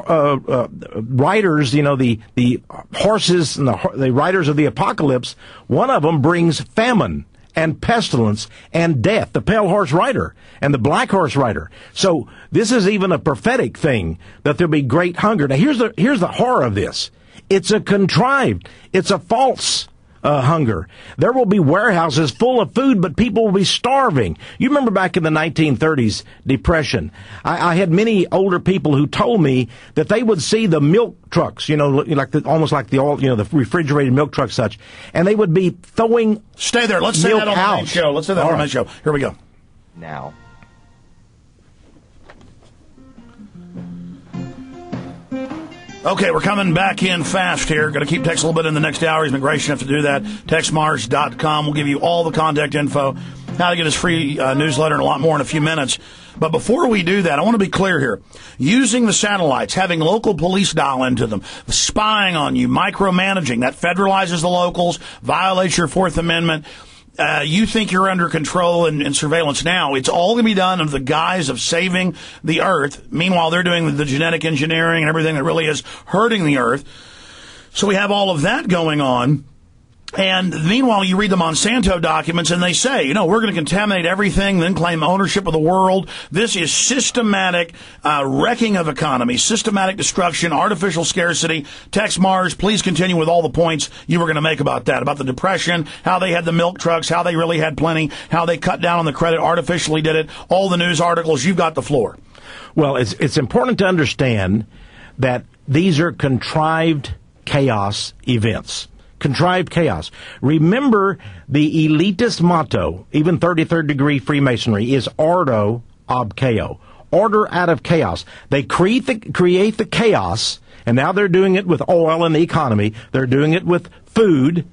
riders, the horses and the riders of the apocalypse, one of them brings famine and pestilence and death, the pale horse rider and the black horse rider. So this is even a prophetic thing, that there'll be great hunger. Now here's the horror of this. It's a false hunger. There will be warehouses full of food, but people will be starving. You remember back in the 1930s depression, I had many older people who told me that they would see the milk trucks, almost like the refrigerated milk trucks, such, and they would be throwing. Stay there. Let's say that on the main show. Let's say that on the main show. Here we go. Now. Okay, we're coming back in fast here. Going to keep Tex a little bit in the next hour. He's been gracious enough to do that. TexeMarrs.com. We'll give you all the contact info, how to get his free newsletter, and a lot more in a few minutes. But before we do that, I want to be clear here. Using the satellites, having local police dial into them, spying on you, micromanaging, that federalizes the locals, violates your Fourth Amendment. You think you're under control and surveillance now. It's all going to be done under the guise of saving the earth. Meanwhile, they're doing the genetic engineering and everything that really is hurting the earth. So we have all of that going on. And meanwhile, you read the Monsanto documents and they say, we're going to contaminate everything, then claim ownership of the world. This is systematic wrecking of economies, systematic destruction, artificial scarcity. Texe Marrs, please continue with all the points you were going to make about that, about the Depression, how they had the milk trucks, how they really had plenty, how they cut down on the credit, artificially did it, all the news articles. You've got the floor. Well, it's important to understand that these are contrived chaos events. Contrived chaos. Remember, the elitist motto, even 33rd degree Freemasonry, is ordo ab chaos. Order out of chaos. They create the chaos, and now they're doing it with oil and the economy. They're doing it with food,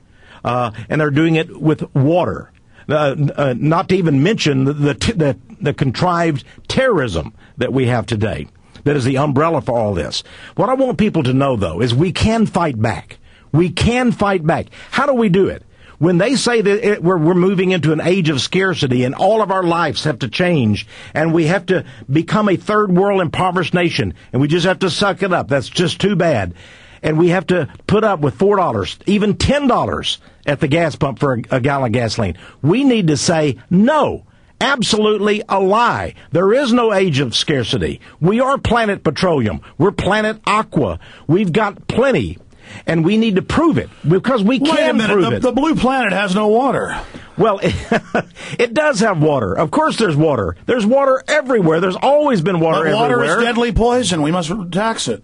and they're doing it with water. Not to even mention the contrived terrorism that we have today. That is the umbrella for all this. What I want people to know, though, is we can fight back. We can fight back. How do we do it? When they say that we're moving into an age of scarcity and all of our lives have to change and we have to become a third world impoverished nation and we just have to suck it up, that's just too bad. And we have to put up with $4, even $10 at the gas pump for a gallon of gasoline. We need to say no. Absolutely a lie. There is no age of scarcity. We are Planet Petroleum. We're Planet Aqua. We've got plenty. And we need to prove it, because we can prove it. The blue planet has no water. Well, it does have water. Of course there's water. There's water everywhere. There's always been water everywhere. Water is deadly poison. We must tax it.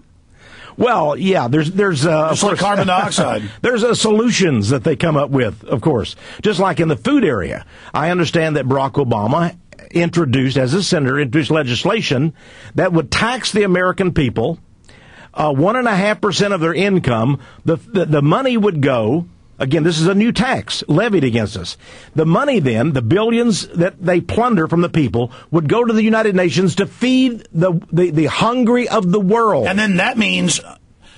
Well, yeah, there's just like carbon dioxide. There's solutions that they come up with, of course. Just like in the food area. I understand that Barack Obama as a senator, introduced legislation that would tax the American people 1.5% of their income. The money would go, again, this is a new tax levied against us. The money then, the billions that they plunder from the people, would go to the United Nations to feed the hungry of the world. And then that means,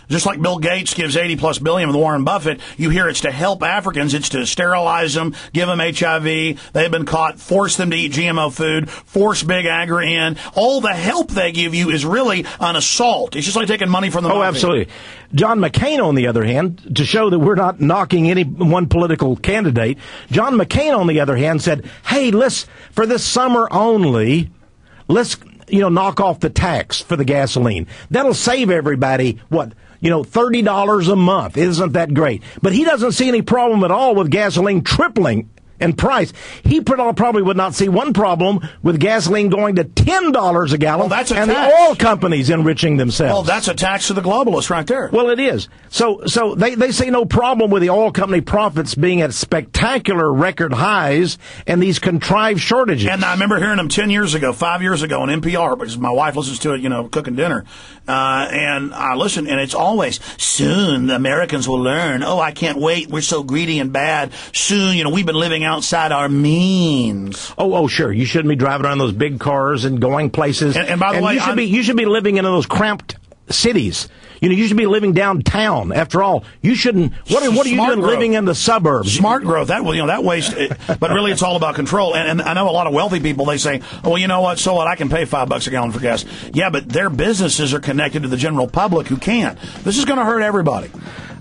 just like Bill Gates gives $80+ billion with Warren Buffett, you hear it's to help Africans, it's to sterilize them, give them HIV, they've been caught, force them to eat GMO food, force Big Agri in. All the help they give you is really an assault. It's just like taking money from the mafia. Oh, absolutely. John McCain, on the other hand, to show that we're not knocking any one political candidate, John McCain, on the other hand, said, hey, for this summer only, let's knock off the tax for the gasoline. That'll save everybody, $30 a month. Isn't that great? But he doesn't see any problem at all with gasoline tripling in price. He probably would not see one problem with gasoline going to $10 a gallon. Well, that's a and tax. The oil companies enriching themselves. Well, that's a tax to the globalists right there. Well, it is. So they see no problem with the oil company profits being at spectacular record highs and these contrived shortages. And I remember hearing them 5 years ago on NPR, because my wife listens to it, cooking dinner. And I listen, and it's always, soon the Americans will learn. Oh, I can't wait. We're so greedy and bad. Soon, we've been living outside our means. Oh, sure. You shouldn't be driving around those big cars and going places. And by the way, you should be living in those cramped cities. You should be living downtown. After all, you shouldn't. What are you doing living in the suburbs? Smart growth. That waste. But really, it's all about control. And I know a lot of wealthy people. They say, "Oh, well, you know what? So what? I can pay $5 a gallon for gas." Yeah, but their businesses are connected to the general public who can't. This is going to hurt everybody.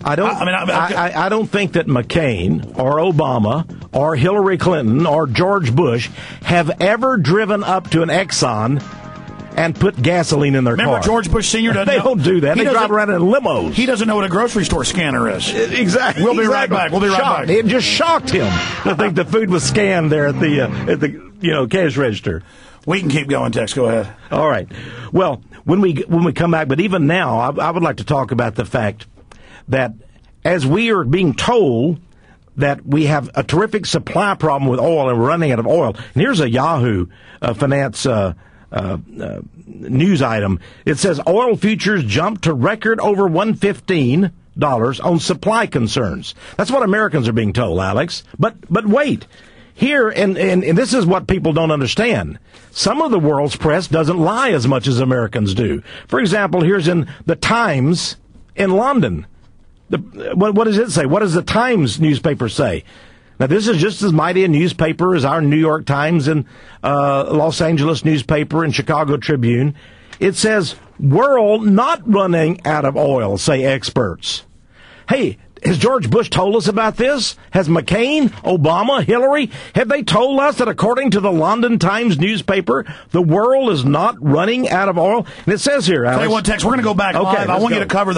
I don't think that McCain or Obama or Hillary Clinton or George Bush have ever driven up to an Exxon and put gasoline in their car. Remember George Bush Sr. They don't do that. They drive around in limos. He doesn't know what a grocery store scanner is. Exactly. We'll be right back. It just shocked him to think the food was scanned there at the cash register. We can keep going, Tex. Go ahead. All right. Well, when we come back, but even now, I would like to talk about the fact that as we are being told that we have a terrific supply problem with oil and we're running out of oil. And here's a Yahoo Finance news item. It says oil futures jumped to record over $115 on supply concerns. That's what Americans are being told, Alex. But wait. Here, and this is what people don't understand. Some of the world's press doesn't lie as much as Americans do. For example, here's in the Times in London. What does it say? What does the Times newspaper say? Now, this is just as mighty a newspaper as our New York Times and Los Angeles newspaper and Chicago Tribune. It says, world not running out of oil, say experts. Hey, has George Bush told us about this? Has McCain, Obama, Hillary, have they told us that according to the London Times newspaper, the world is not running out of oil? And it says here, Alex. Tell you what, Tex, we're going to go back live. I want you to recover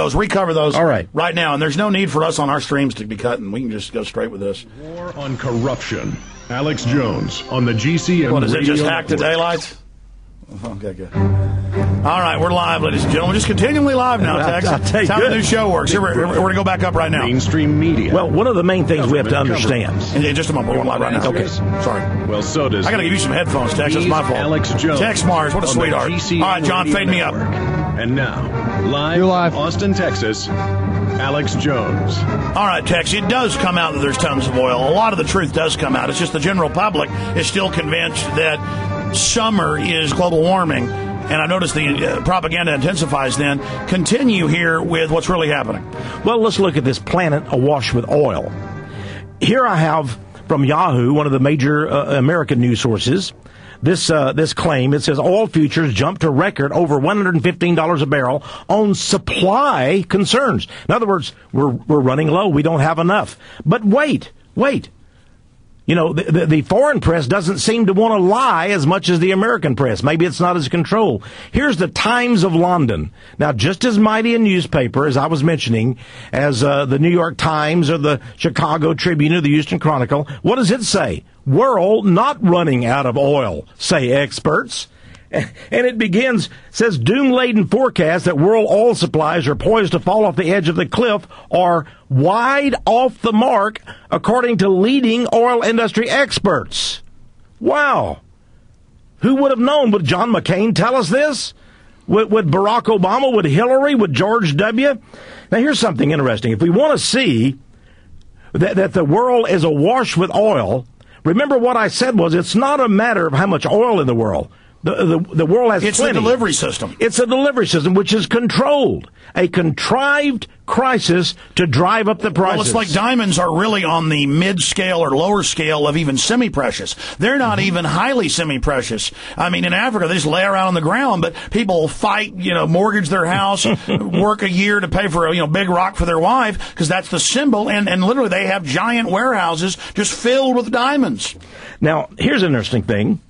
those all right now. And there's no need for us on our streams to be cutting. We can just go straight with this. War on corruption. Alex Jones on the GCM. What, is it just hack the daylights? Okay, good. All right, we're live, ladies and gentlemen. Just continually live now, Tex. That's how the new show works. Here, we're going to go back up right now. Mainstream media. Well, one of the main things we have to understand. In just a moment, we're live right now. Okay. Sorry. Well, so does. I got to give you some headphones, Tex. That's my fault. Alex Jones. Texe Marrs, what a sweetheart. All right, John, fade me up. And now, live. Austin, Texas, Alex Jones. All right, Tex, it does come out that there's tons of oil. A lot of the truth does come out. It's just the general public is still convinced that summer is global warming. And I noticed the propaganda intensifies then. Continue here with what's really happening. Well, let's look at this planet awash with oil. Here I have from Yahoo, one of the major American news sources, this claim. It says oil futures jumped to record over $115 a barrel on supply concerns. In other words, we're running low. We don't have enough. But wait. You know, the foreign press doesn't seem to want to lie as much as the American press. Maybe it's not as controlled. Here's the Times of London. Now, just as mighty a newspaper, as I was mentioning, as the New York Times or the Chicago Tribune or the Houston Chronicle, what does it say? World not running out of oil, say experts. And it begins, says, doom-laden forecast that world oil supplies are poised to fall off the edge of the cliff are wide off the mark, according to leading oil industry experts. Wow. Who would have known? Would John McCain tell us this? Would Barack Obama? Would Hillary? Would George W.? Now, here's something interesting. If we want to see that the world is awash with oil, remember what I said was it's not a matter of how much oil in the world. The world has plenty. It's a delivery system. It's a delivery system which is controlled. A contrived crisis to drive up the prices. Well, it's like diamonds are really on the mid-scale or lower scale of even semi-precious. They're not even highly semi-precious. I mean, in Africa, they just lay around on the ground, but people fight, mortgage their house, work a year to pay for a, big rock for their wife, because that's the symbol, and literally they have giant warehouses just filled with diamonds. Now, here's an interesting thing.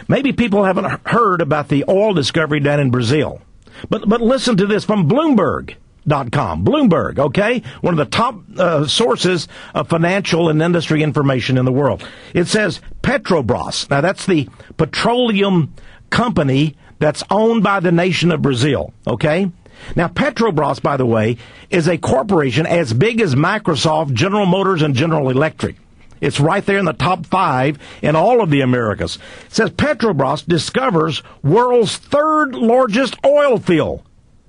Maybe people haven't heard about the oil discovery down in Brazil. But listen to this from Bloomberg.com. Bloomberg, okay? One of the top sources of financial and industry information in the world. It says Petrobras. Now, that's the petroleum company that's owned by the nation of Brazil, okay? Now, Petrobras, by the way, is a corporation as big as Microsoft, General Motors, and General Electric. It's right there in the top 5 in all of the Americas. It says Petrobras discovers world's third largest oil field.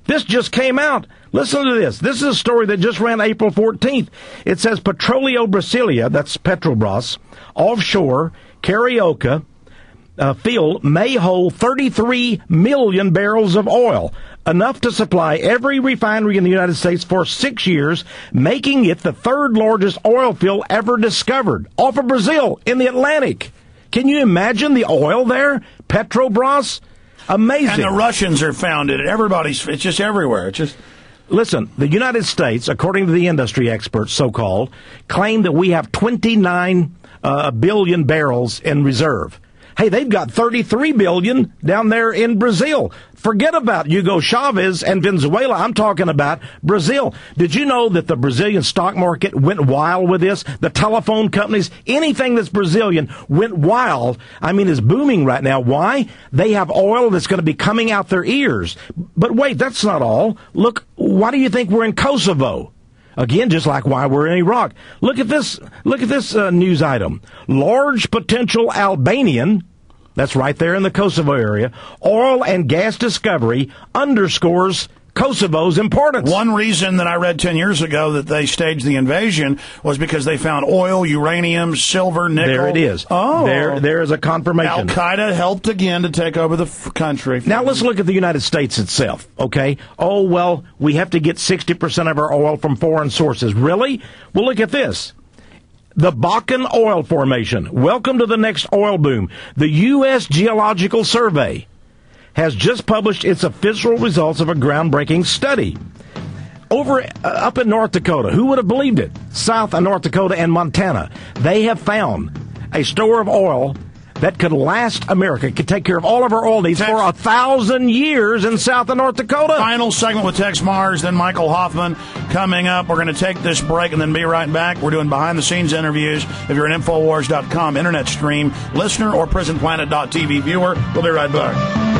This just came out. Listen to this. This is a story that just ran April 14th. It says Petroleo Brasilia, that's Petrobras, offshore, Carioca field may hold 33 million barrels of oil, enough to supply every refinery in the United States for 6 years, making it the third largest oil field ever discovered, off of Brazil in the Atlantic. Can you imagine the oil there? Petrobras? Amazing. And the Russians are found in it. It's just everywhere. It's just... Listen, the United States, according to the industry experts, so-called, claim that we have 29 billion barrels in reserve. Hey, they've got 33 billion down there in Brazil. Forget about Hugo Chavez and Venezuela. I'm talking about Brazil. Did you know that the Brazilian stock market went wild with this? The telephone companies, anything that's Brazilian went wild. I mean, it's booming right now. Why? They have oil that's going to be coming out their ears. But wait, that's not all. Look, why do you think we're in Kosovo? Again, just like why we're in Iraq. Look at this news item. Large potential Albanian, that's right there in the Kosovo area, oil and gas discovery underscores Kosovo's importance. One reason that I read 10 years ago that they staged the invasion was because they found oil, uranium, silver, nickel. There it is. Oh. There is a confirmation. Al-Qaeda helped again to take over the country. Now let's look at the United States itself, okay? Oh, well, we have to get 60% of our oil from foreign sources. Really? Well, look at this. The Bakken Oil Formation. Welcome to the next oil boom. The U.S. Geological Survey has just published its official results of a groundbreaking study. Up in North Dakota, who would have believed it? South of North Dakota and Montana, they have found a store of oil that could last America, could take care of all of our oil needs for 1,000 years in South of North Dakota. Final segment with Texe Marrs, then Michael Hoffman coming up. We're going to take this break and then be right back. We're doing behind-the-scenes interviews. If you're an Infowars.com internet stream listener or PrisonPlanet.tv viewer, we'll be right back.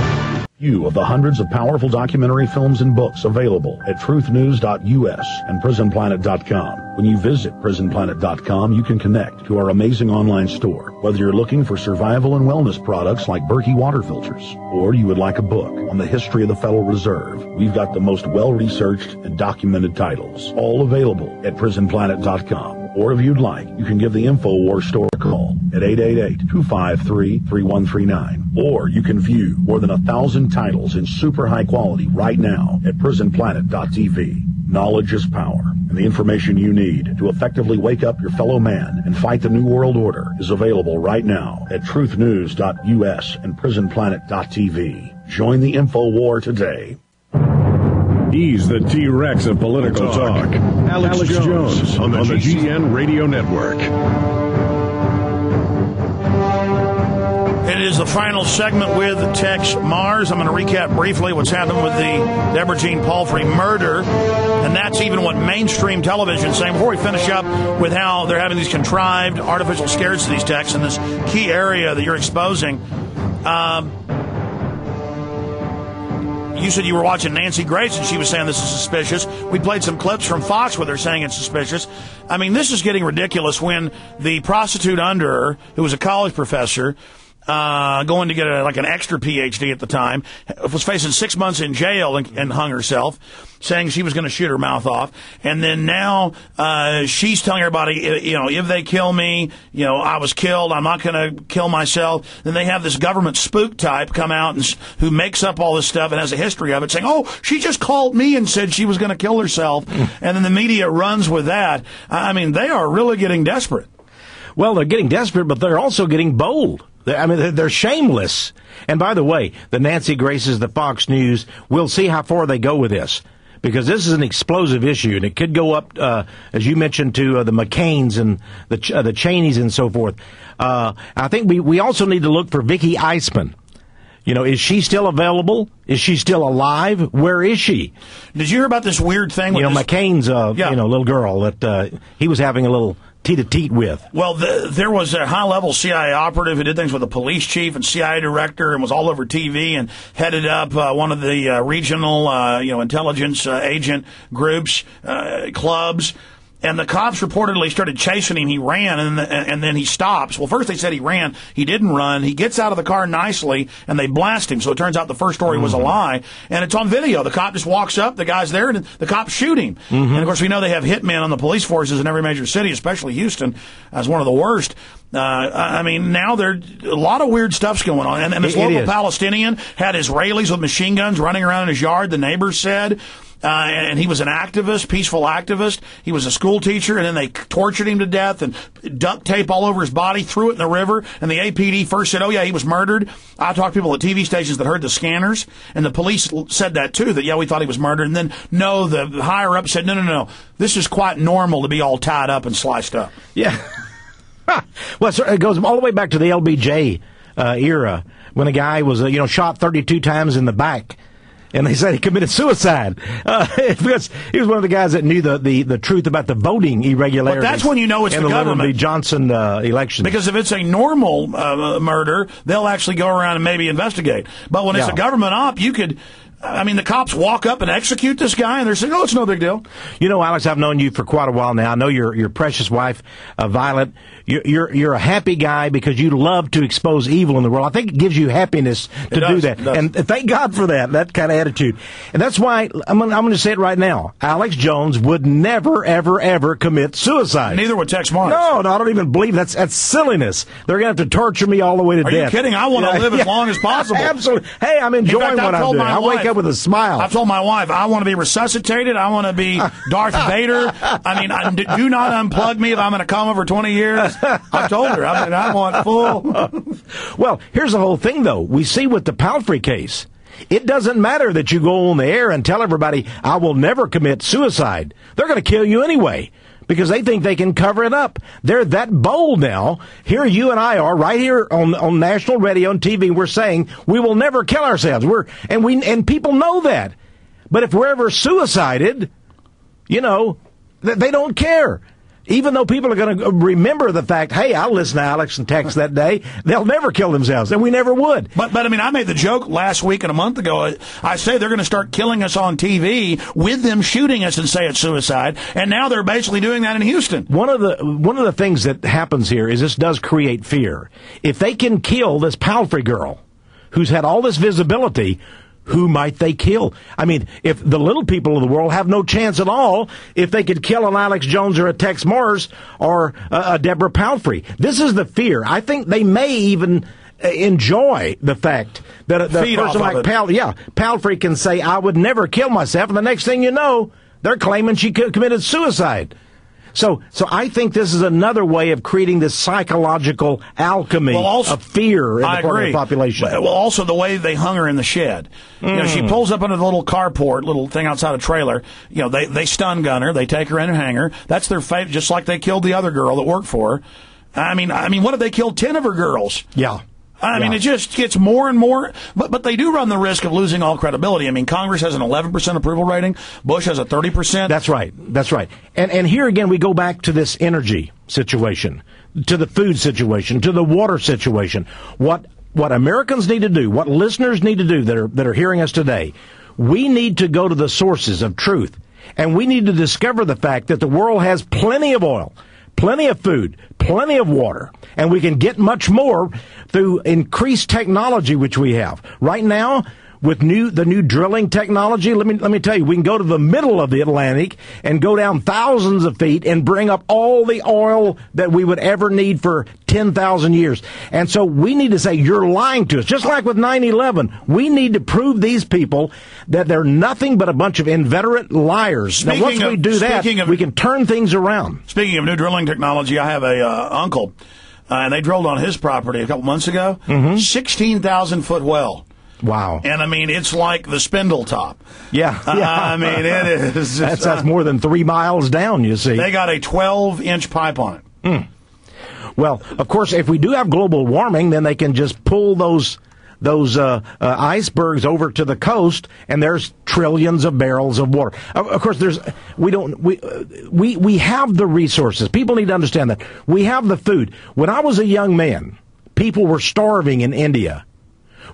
Few of the hundreds of powerful documentary films and books available at truthnews.us and prisonplanet.com. When you visit prisonplanet.com, you can connect to our amazing online store. Whether you're looking for survival and wellness products like Berkey water filters, or you would like a book on the history of the Federal Reserve, we've got the most well-researched and documented titles, all available at prisonplanet.com. Or if you'd like, you can give the Infowars store a call at 888-253-3139. Or you can view more than 1,000 titles in super high quality right now at prisonplanet.tv. Knowledge is power, and the information you need to effectively wake up your fellow man and fight the New World Order is available right now at truthnews.us and prisonplanet.tv. Join the Infowar today. He's the T-Rex of political talk. Alex Jones on the GCN Radio Network. It is the final segment with Texe Marrs. I'm going to recap briefly what's happened with the Deborah Jean Palfrey murder, and that's even what mainstream television is saying. Before we finish up with how they're having these contrived artificial scarcity texts in this key area that you're exposing, you said you were watching Nancy Grace, and she was saying this is suspicious. We played some clips from Fox where they're saying it's suspicious. I mean, this is getting ridiculous when the prostitute under her, who was a college professor, going to get an extra PhD at the time, was facing 6 months in jail and hung herself, saying she was going to shoot her mouth off. And then now she's telling everybody, if they kill me, I was killed, I'm not going to kill myself. Then they have this government spook type come out who makes up all this stuff and has a history of it, saying, oh, she just called me and said she was going to kill herself. And then the media runs with that. I mean, they are really getting desperate. Well, they're getting desperate, but they're also getting bold. They're shameless. And by the way, the Nancy Graces, the Fox News, we'll see how far they go with this, because this is an explosive issue, and it could go up, as you mentioned, to the McCains and the Cheneys and so forth. I think we also need to look for Vicky Eisman. Is she still available? Is she still alive? Where is she? Did you hear about this weird thing with McCain's, little girl that he was having a little teat-a-teat with? Well, there was a high-level CIA operative who did things with the police chief and CIA director and was all over TV and headed up one of the regional, intelligence agent groups, clubs. And the cops reportedly started chasing him. He ran, and then he stops. Well, first they said he ran. He didn't run. He gets out of the car nicely, and they blast him. So it turns out the first story was a lie, and it's on video. The cop just walks up, the guy's there, and the cops shoot him. And, of course, we know they have hitmen on the police forces in every major city, especially Houston, as one of the worst. I mean, now a lot of weird stuff's going on. And this local Palestinian had Israelis with machine guns running around in his yard, the neighbors said. And he was an activist, peaceful activist. He was a school teacher, and then they tortured him to death and duct tape all over his body, threw it in the river. And the APD first said, oh, yeah, he was murdered. I talked to people at TV stations that heard the scanners, and the police said that, too, that, yeah, we thought he was murdered. And then, no, the higher-up said, no, this is quite normal to be all tied up and sliced up. Yeah. Well, it goes all the way back to the LBJ era, when a guy was, shot 32 times in the back. And they said he committed suicide because he was one of the guys that knew the truth about the voting irregularities. But that's when you know it's the government. In the Johnson election. Because if it's a normal murder, they'll actually go around and maybe investigate. But when it's a government op, you could... I mean, the cops walk up and execute this guy, and they're saying, "Oh, it's no big deal." You know, Alex, I've known you for quite a while now. I know your precious wife, Violet. You're a happy guy because you love to expose evil in the world. I think it gives you happiness to do that, and thank God for that kind of attitude. And that's why I'm going to say it right now. Alex Jones would never, ever, ever commit suicide. Neither would Texe Marrs. No, I don't even believe that's silliness. They're going to have to torture me all the way to death. Are you kidding? I want to live as long as possible. Absolutely. Hey, I'm enjoying what I'm doing. I wake up with a smile. I've told my wife, I want to be resuscitated. I want to be Darth Vader. I mean, do not unplug me if I'm in a coma for 20 years. I've told her. I want full. Well, here's the whole thing, though. We see with the Palfrey case, it doesn't matter that you go on the air and tell everybody, I will never commit suicide. They're going to kill you anyway, because they think they can cover it up. They're that bold now. Here you and I are, right here on national radio and TV, we're saying we will never kill ourselves. And people know that. But if we're ever suicided, they don't care. Even though people are going to remember the fact, hey, I listened to Alex and Texe that day, they'll never kill themselves, and we never would. But I mean, I made the joke last week and a month ago. I say they're going to start killing us on TV with them shooting us and say it's suicide, and now they're basically doing that in Houston. One of the things that happens here is this does create fear. If they can kill this Palfrey girl, who's had all this visibility, who might they kill? I mean, if the little people of the world have no chance at all, if they could kill an Alex Jones or a Texe Marrs or a Deborah Palfrey. This is the fear. I think they may even enjoy the fact that a person like Palfrey can say, I would never kill myself, and the next thing you know, they're claiming she committed suicide. So I think this is another way of creating this psychological alchemy of fear in the part of the population. Well, also the way they hung her in the shed. She pulls up under the little carport, little thing outside a trailer. They stun gun her. They take her in and hang her. That's their fate, just like they killed the other girl that worked for her. I mean, what if they killed 10 of her girls? Yeah. I mean, it just gets more and more, but they do run the risk of losing all credibility. I mean, Congress has an 11% approval rating. Bush has a 30%. That's right. And here again, we go back to this energy situation, to the food situation, to the water situation. What Americans need to do, what listeners need to do that are hearing us today, we need to go to the sources of truth. And we need to discover the fact that the world has plenty of oil, plenty of food, plenty of water, and we can get much more through increased technology, which we have. Right now, with the new drilling technology, let me tell you, we can go to the middle of the Atlantic and go down thousands of feet and bring up all the oil that we would ever need for 10,000 years. And so we need to say, you're lying to us. Just like with 9/11, we need to prove these people that they're nothing but a bunch of inveterate liars. Now, once we do that, we can turn things around. Speaking of new drilling technology, I have a uncle, and they drilled on his property a couple months ago, 16,000-foot well. Wow. And, I mean, it's like the spindle top. Yeah. I mean, it is. That's more than 3 miles down, you see. They got a 12-inch pipe on it. Well, of course, if we do have global warming, then they can just pull those icebergs over to the coast, and there's trillions of barrels of water. Of course, we have the resources. People need to understand that. We have the food. When I was a young man, people were starving in India.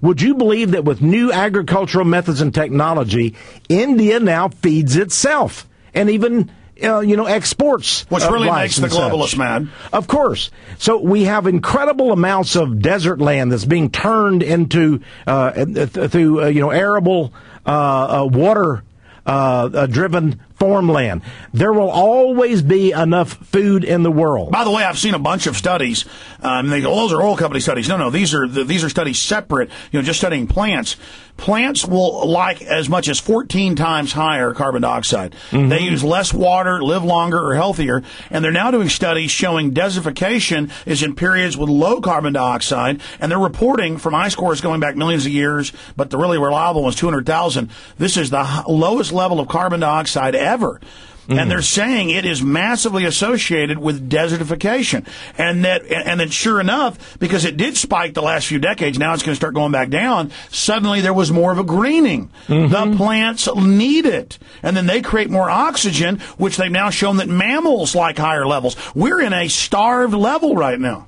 Would you believe that with new agricultural methods and technology, India now feeds itself? And even exports. Which really makes the globalists mad. Of course. So we have incredible amounts of desert land that's being turned into through arable water driven farmland. There will always be enough food in the world. By the way, I've seen a bunch of studies. They go, those are oil company studies. No, these are studies separate. Just studying plants. Plants will like as much as 14 times higher carbon dioxide. Mm-hmm. They use less water, live longer, or healthier. And they're now doing studies showing desertification is in periods with low carbon dioxide. And they're reporting from ice cores going back millions of years, but the really reliable one's 200,000. This is the lowest level of carbon dioxide ever. Mm-hmm. And they're saying it is massively associated with desertification. And then sure enough, because it did spike the last few decades, now it's going to start going back down, suddenly there was more of a greening. Mm-hmm. The plants need it. And then they create more oxygen, which they've now shown that mammals like higher levels. We're in a starved level right now.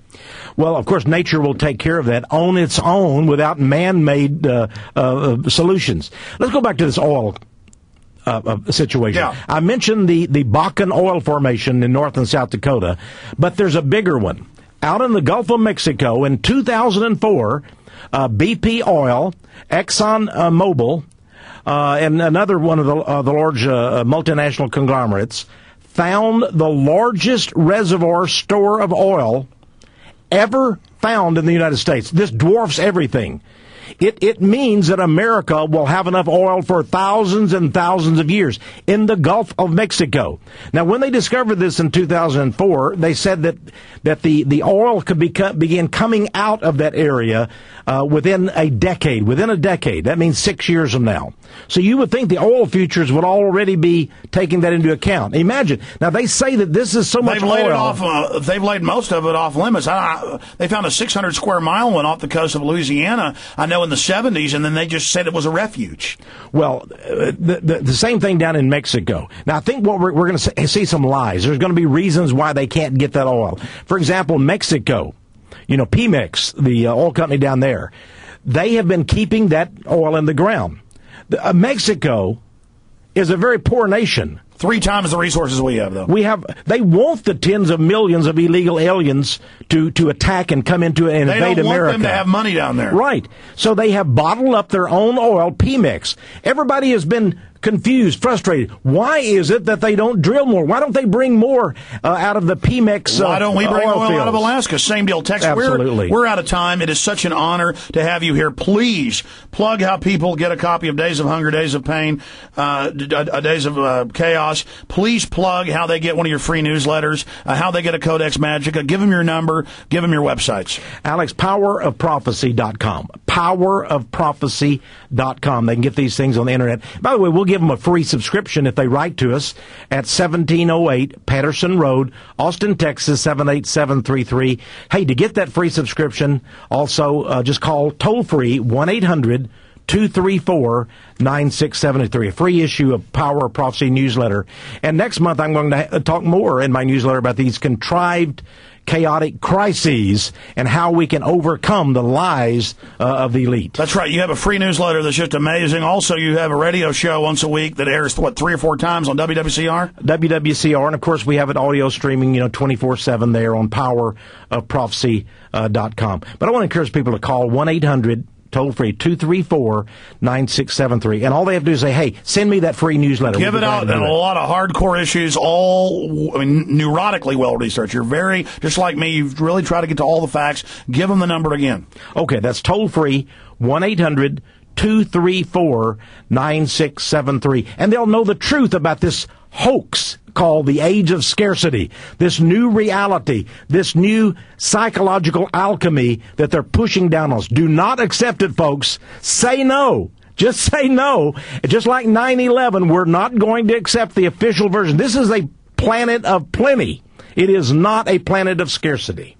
Well, of course, nature will take care of that on its own without man-made solutions. Let's go back to this oil situation. Yeah. I mentioned the Bakken oil formation in North and South Dakota, but there's a bigger one. Out in the Gulf of Mexico in 2004, BP Oil, Exxon Mobil, and another one of the large multinational conglomerates found the largest reservoir store of oil ever found in the United States. This dwarfs everything. It means that America will have enough oil for thousands and thousands of years in the Gulf of Mexico. Now, when they discovered this in 2004, they said that the oil could begin coming out of that area within a decade. That means 6 years from now. So you would think the oil futures would already be taking that into account. Imagine. Now, they say that this is so much oil. They've laid most of it off limits. They found a 600 square mile one off the coast of Louisiana, I know, in the 70s, and then they just said it was a refuge. Well, the same thing down in Mexico. Now, I think what we're going to see some lies. There's going to be reasons why they can't get that oil. For example, Mexico, Pemex, the oil company down there, they have been keeping that oil in the ground. Mexico is a very poor nation. 3 times the resources we have, though. They want the tens of millions of illegal aliens to attack and come into and invade America. They don't want them to have money down there. Right. So they have bottled up their own oil, Pemex. Everybody has been confused, frustrated. Why is it that they don't drill more? Why don't they bring more out of the Pemex Why don't we bring oil fields? Out of Alaska? Same deal, Texe. Absolutely. We're out of time. It is such an honor to have you here. Please plug how people get a copy of Days of Hunger, Days of Pain, Days of Chaos. Please plug how they get one of your free newsletters, how they get a Codex Magica. Give them your number. Give them your websites. Alex, powerofprophecy.com. Powerofprophecy.com. They can get these things on the internet. By the way, we'll give them a free subscription if they write to us at 1708 Patterson Road, Austin, Texas, 78733. Hey, to get that free subscription, also just call toll-free 1-800-234-9673, a free issue of Power of Prophecy newsletter. And next month, I'm going to talk more in my newsletter about these contrived, chaotic crises and how we can overcome the lies of the elite. That's right. You have a free newsletter that's just amazing. Also, you have a radio show once a week that airs, 3 or 4 times on WWCR? WWCR. And, of course, we have it audio streaming, 24/7 there on powerofprophecy.com. But I want to encourage people to call 1-800 toll-free, 234-9673. And all they have to do is say, hey, send me that free newsletter. Give it out, and a lot of hardcore issues, neurotically well-researched. You're very, just like me, you've really tried to get to all the facts. Give them the number again. Okay, that's toll-free, 1-800-234-9673. And they'll know the truth about this hoax called the age of scarcity, this new reality, this new psychological alchemy that they're pushing down on us. Do not accept it, folks. Say no. Just say no. Just like 9/11, we're not going to accept the official version. This is a planet of plenty. It is not a planet of scarcity.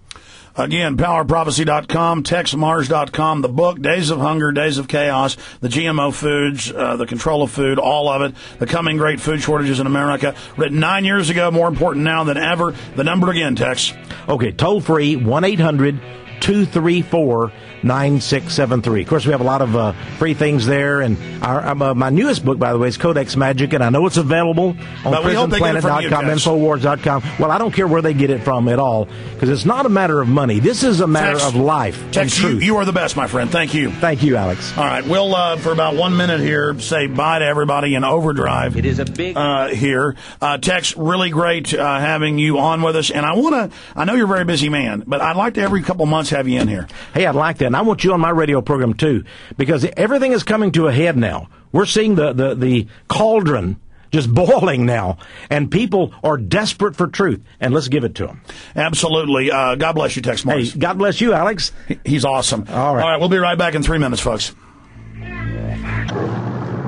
Again, powerprophecy.com, texemarrs.com, the book, Days of Hunger, Days of Chaos, the GMO foods, the control of food, all of it, the coming great food shortages in America, written 9 years ago, more important now than ever. The number again, Tex. Okay, toll free, 1-800 234-9673. Of course, we have a lot of free things there, and my newest book, by the way, is Codex Magic, and I know it's available on prisonplanet.com, Infowars.com. Well, I don't care where they get it from at all, because it's not a matter of money. This is a matter of life and truth. You are the best, my friend. Thank you. Thank you, Alex. All right, we'll, for about 1 minute here, say bye to everybody in overdrive. It is a big... here. Tex, really great having you on with us, and I know you're a very busy man, but I'd like to every couple months have you in here. Hey, I'd like that, and I want you on my radio program too, because everything is coming to a head now. We're seeing the cauldron just boiling now, and people are desperate for truth, and let's give it to them. Absolutely. God bless you, Texe Marrs. Hey, God bless you, Alex. He's awesome. All right, we'll be right back in 3 minutes, folks.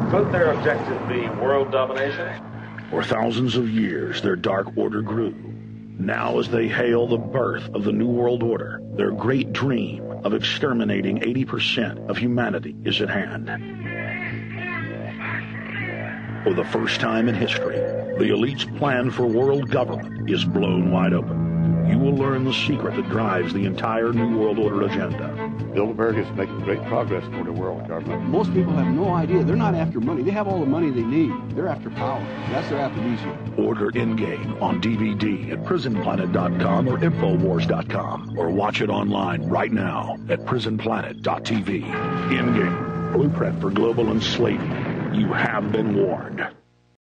Could their objective be world domination? For thousands of years, their dark order grew. Now, as they hail the birth of the New World Order, their great dream of exterminating 80% of humanity is at hand. For the first time in history, the elite's plan for world government is blown wide open. You will learn the secret that drives the entire New World Order agenda. Bilderberg is making great progress toward a world government. Most people have no idea. They're not after money. They have all the money they need. They're after power. That's their aphrodisiac. Order In-Game on DVD at prisonplanet.com or infowars.com, or watch it online right now at prisonplanet.tv. In-Game, blueprint for global enslavement. You have been warned.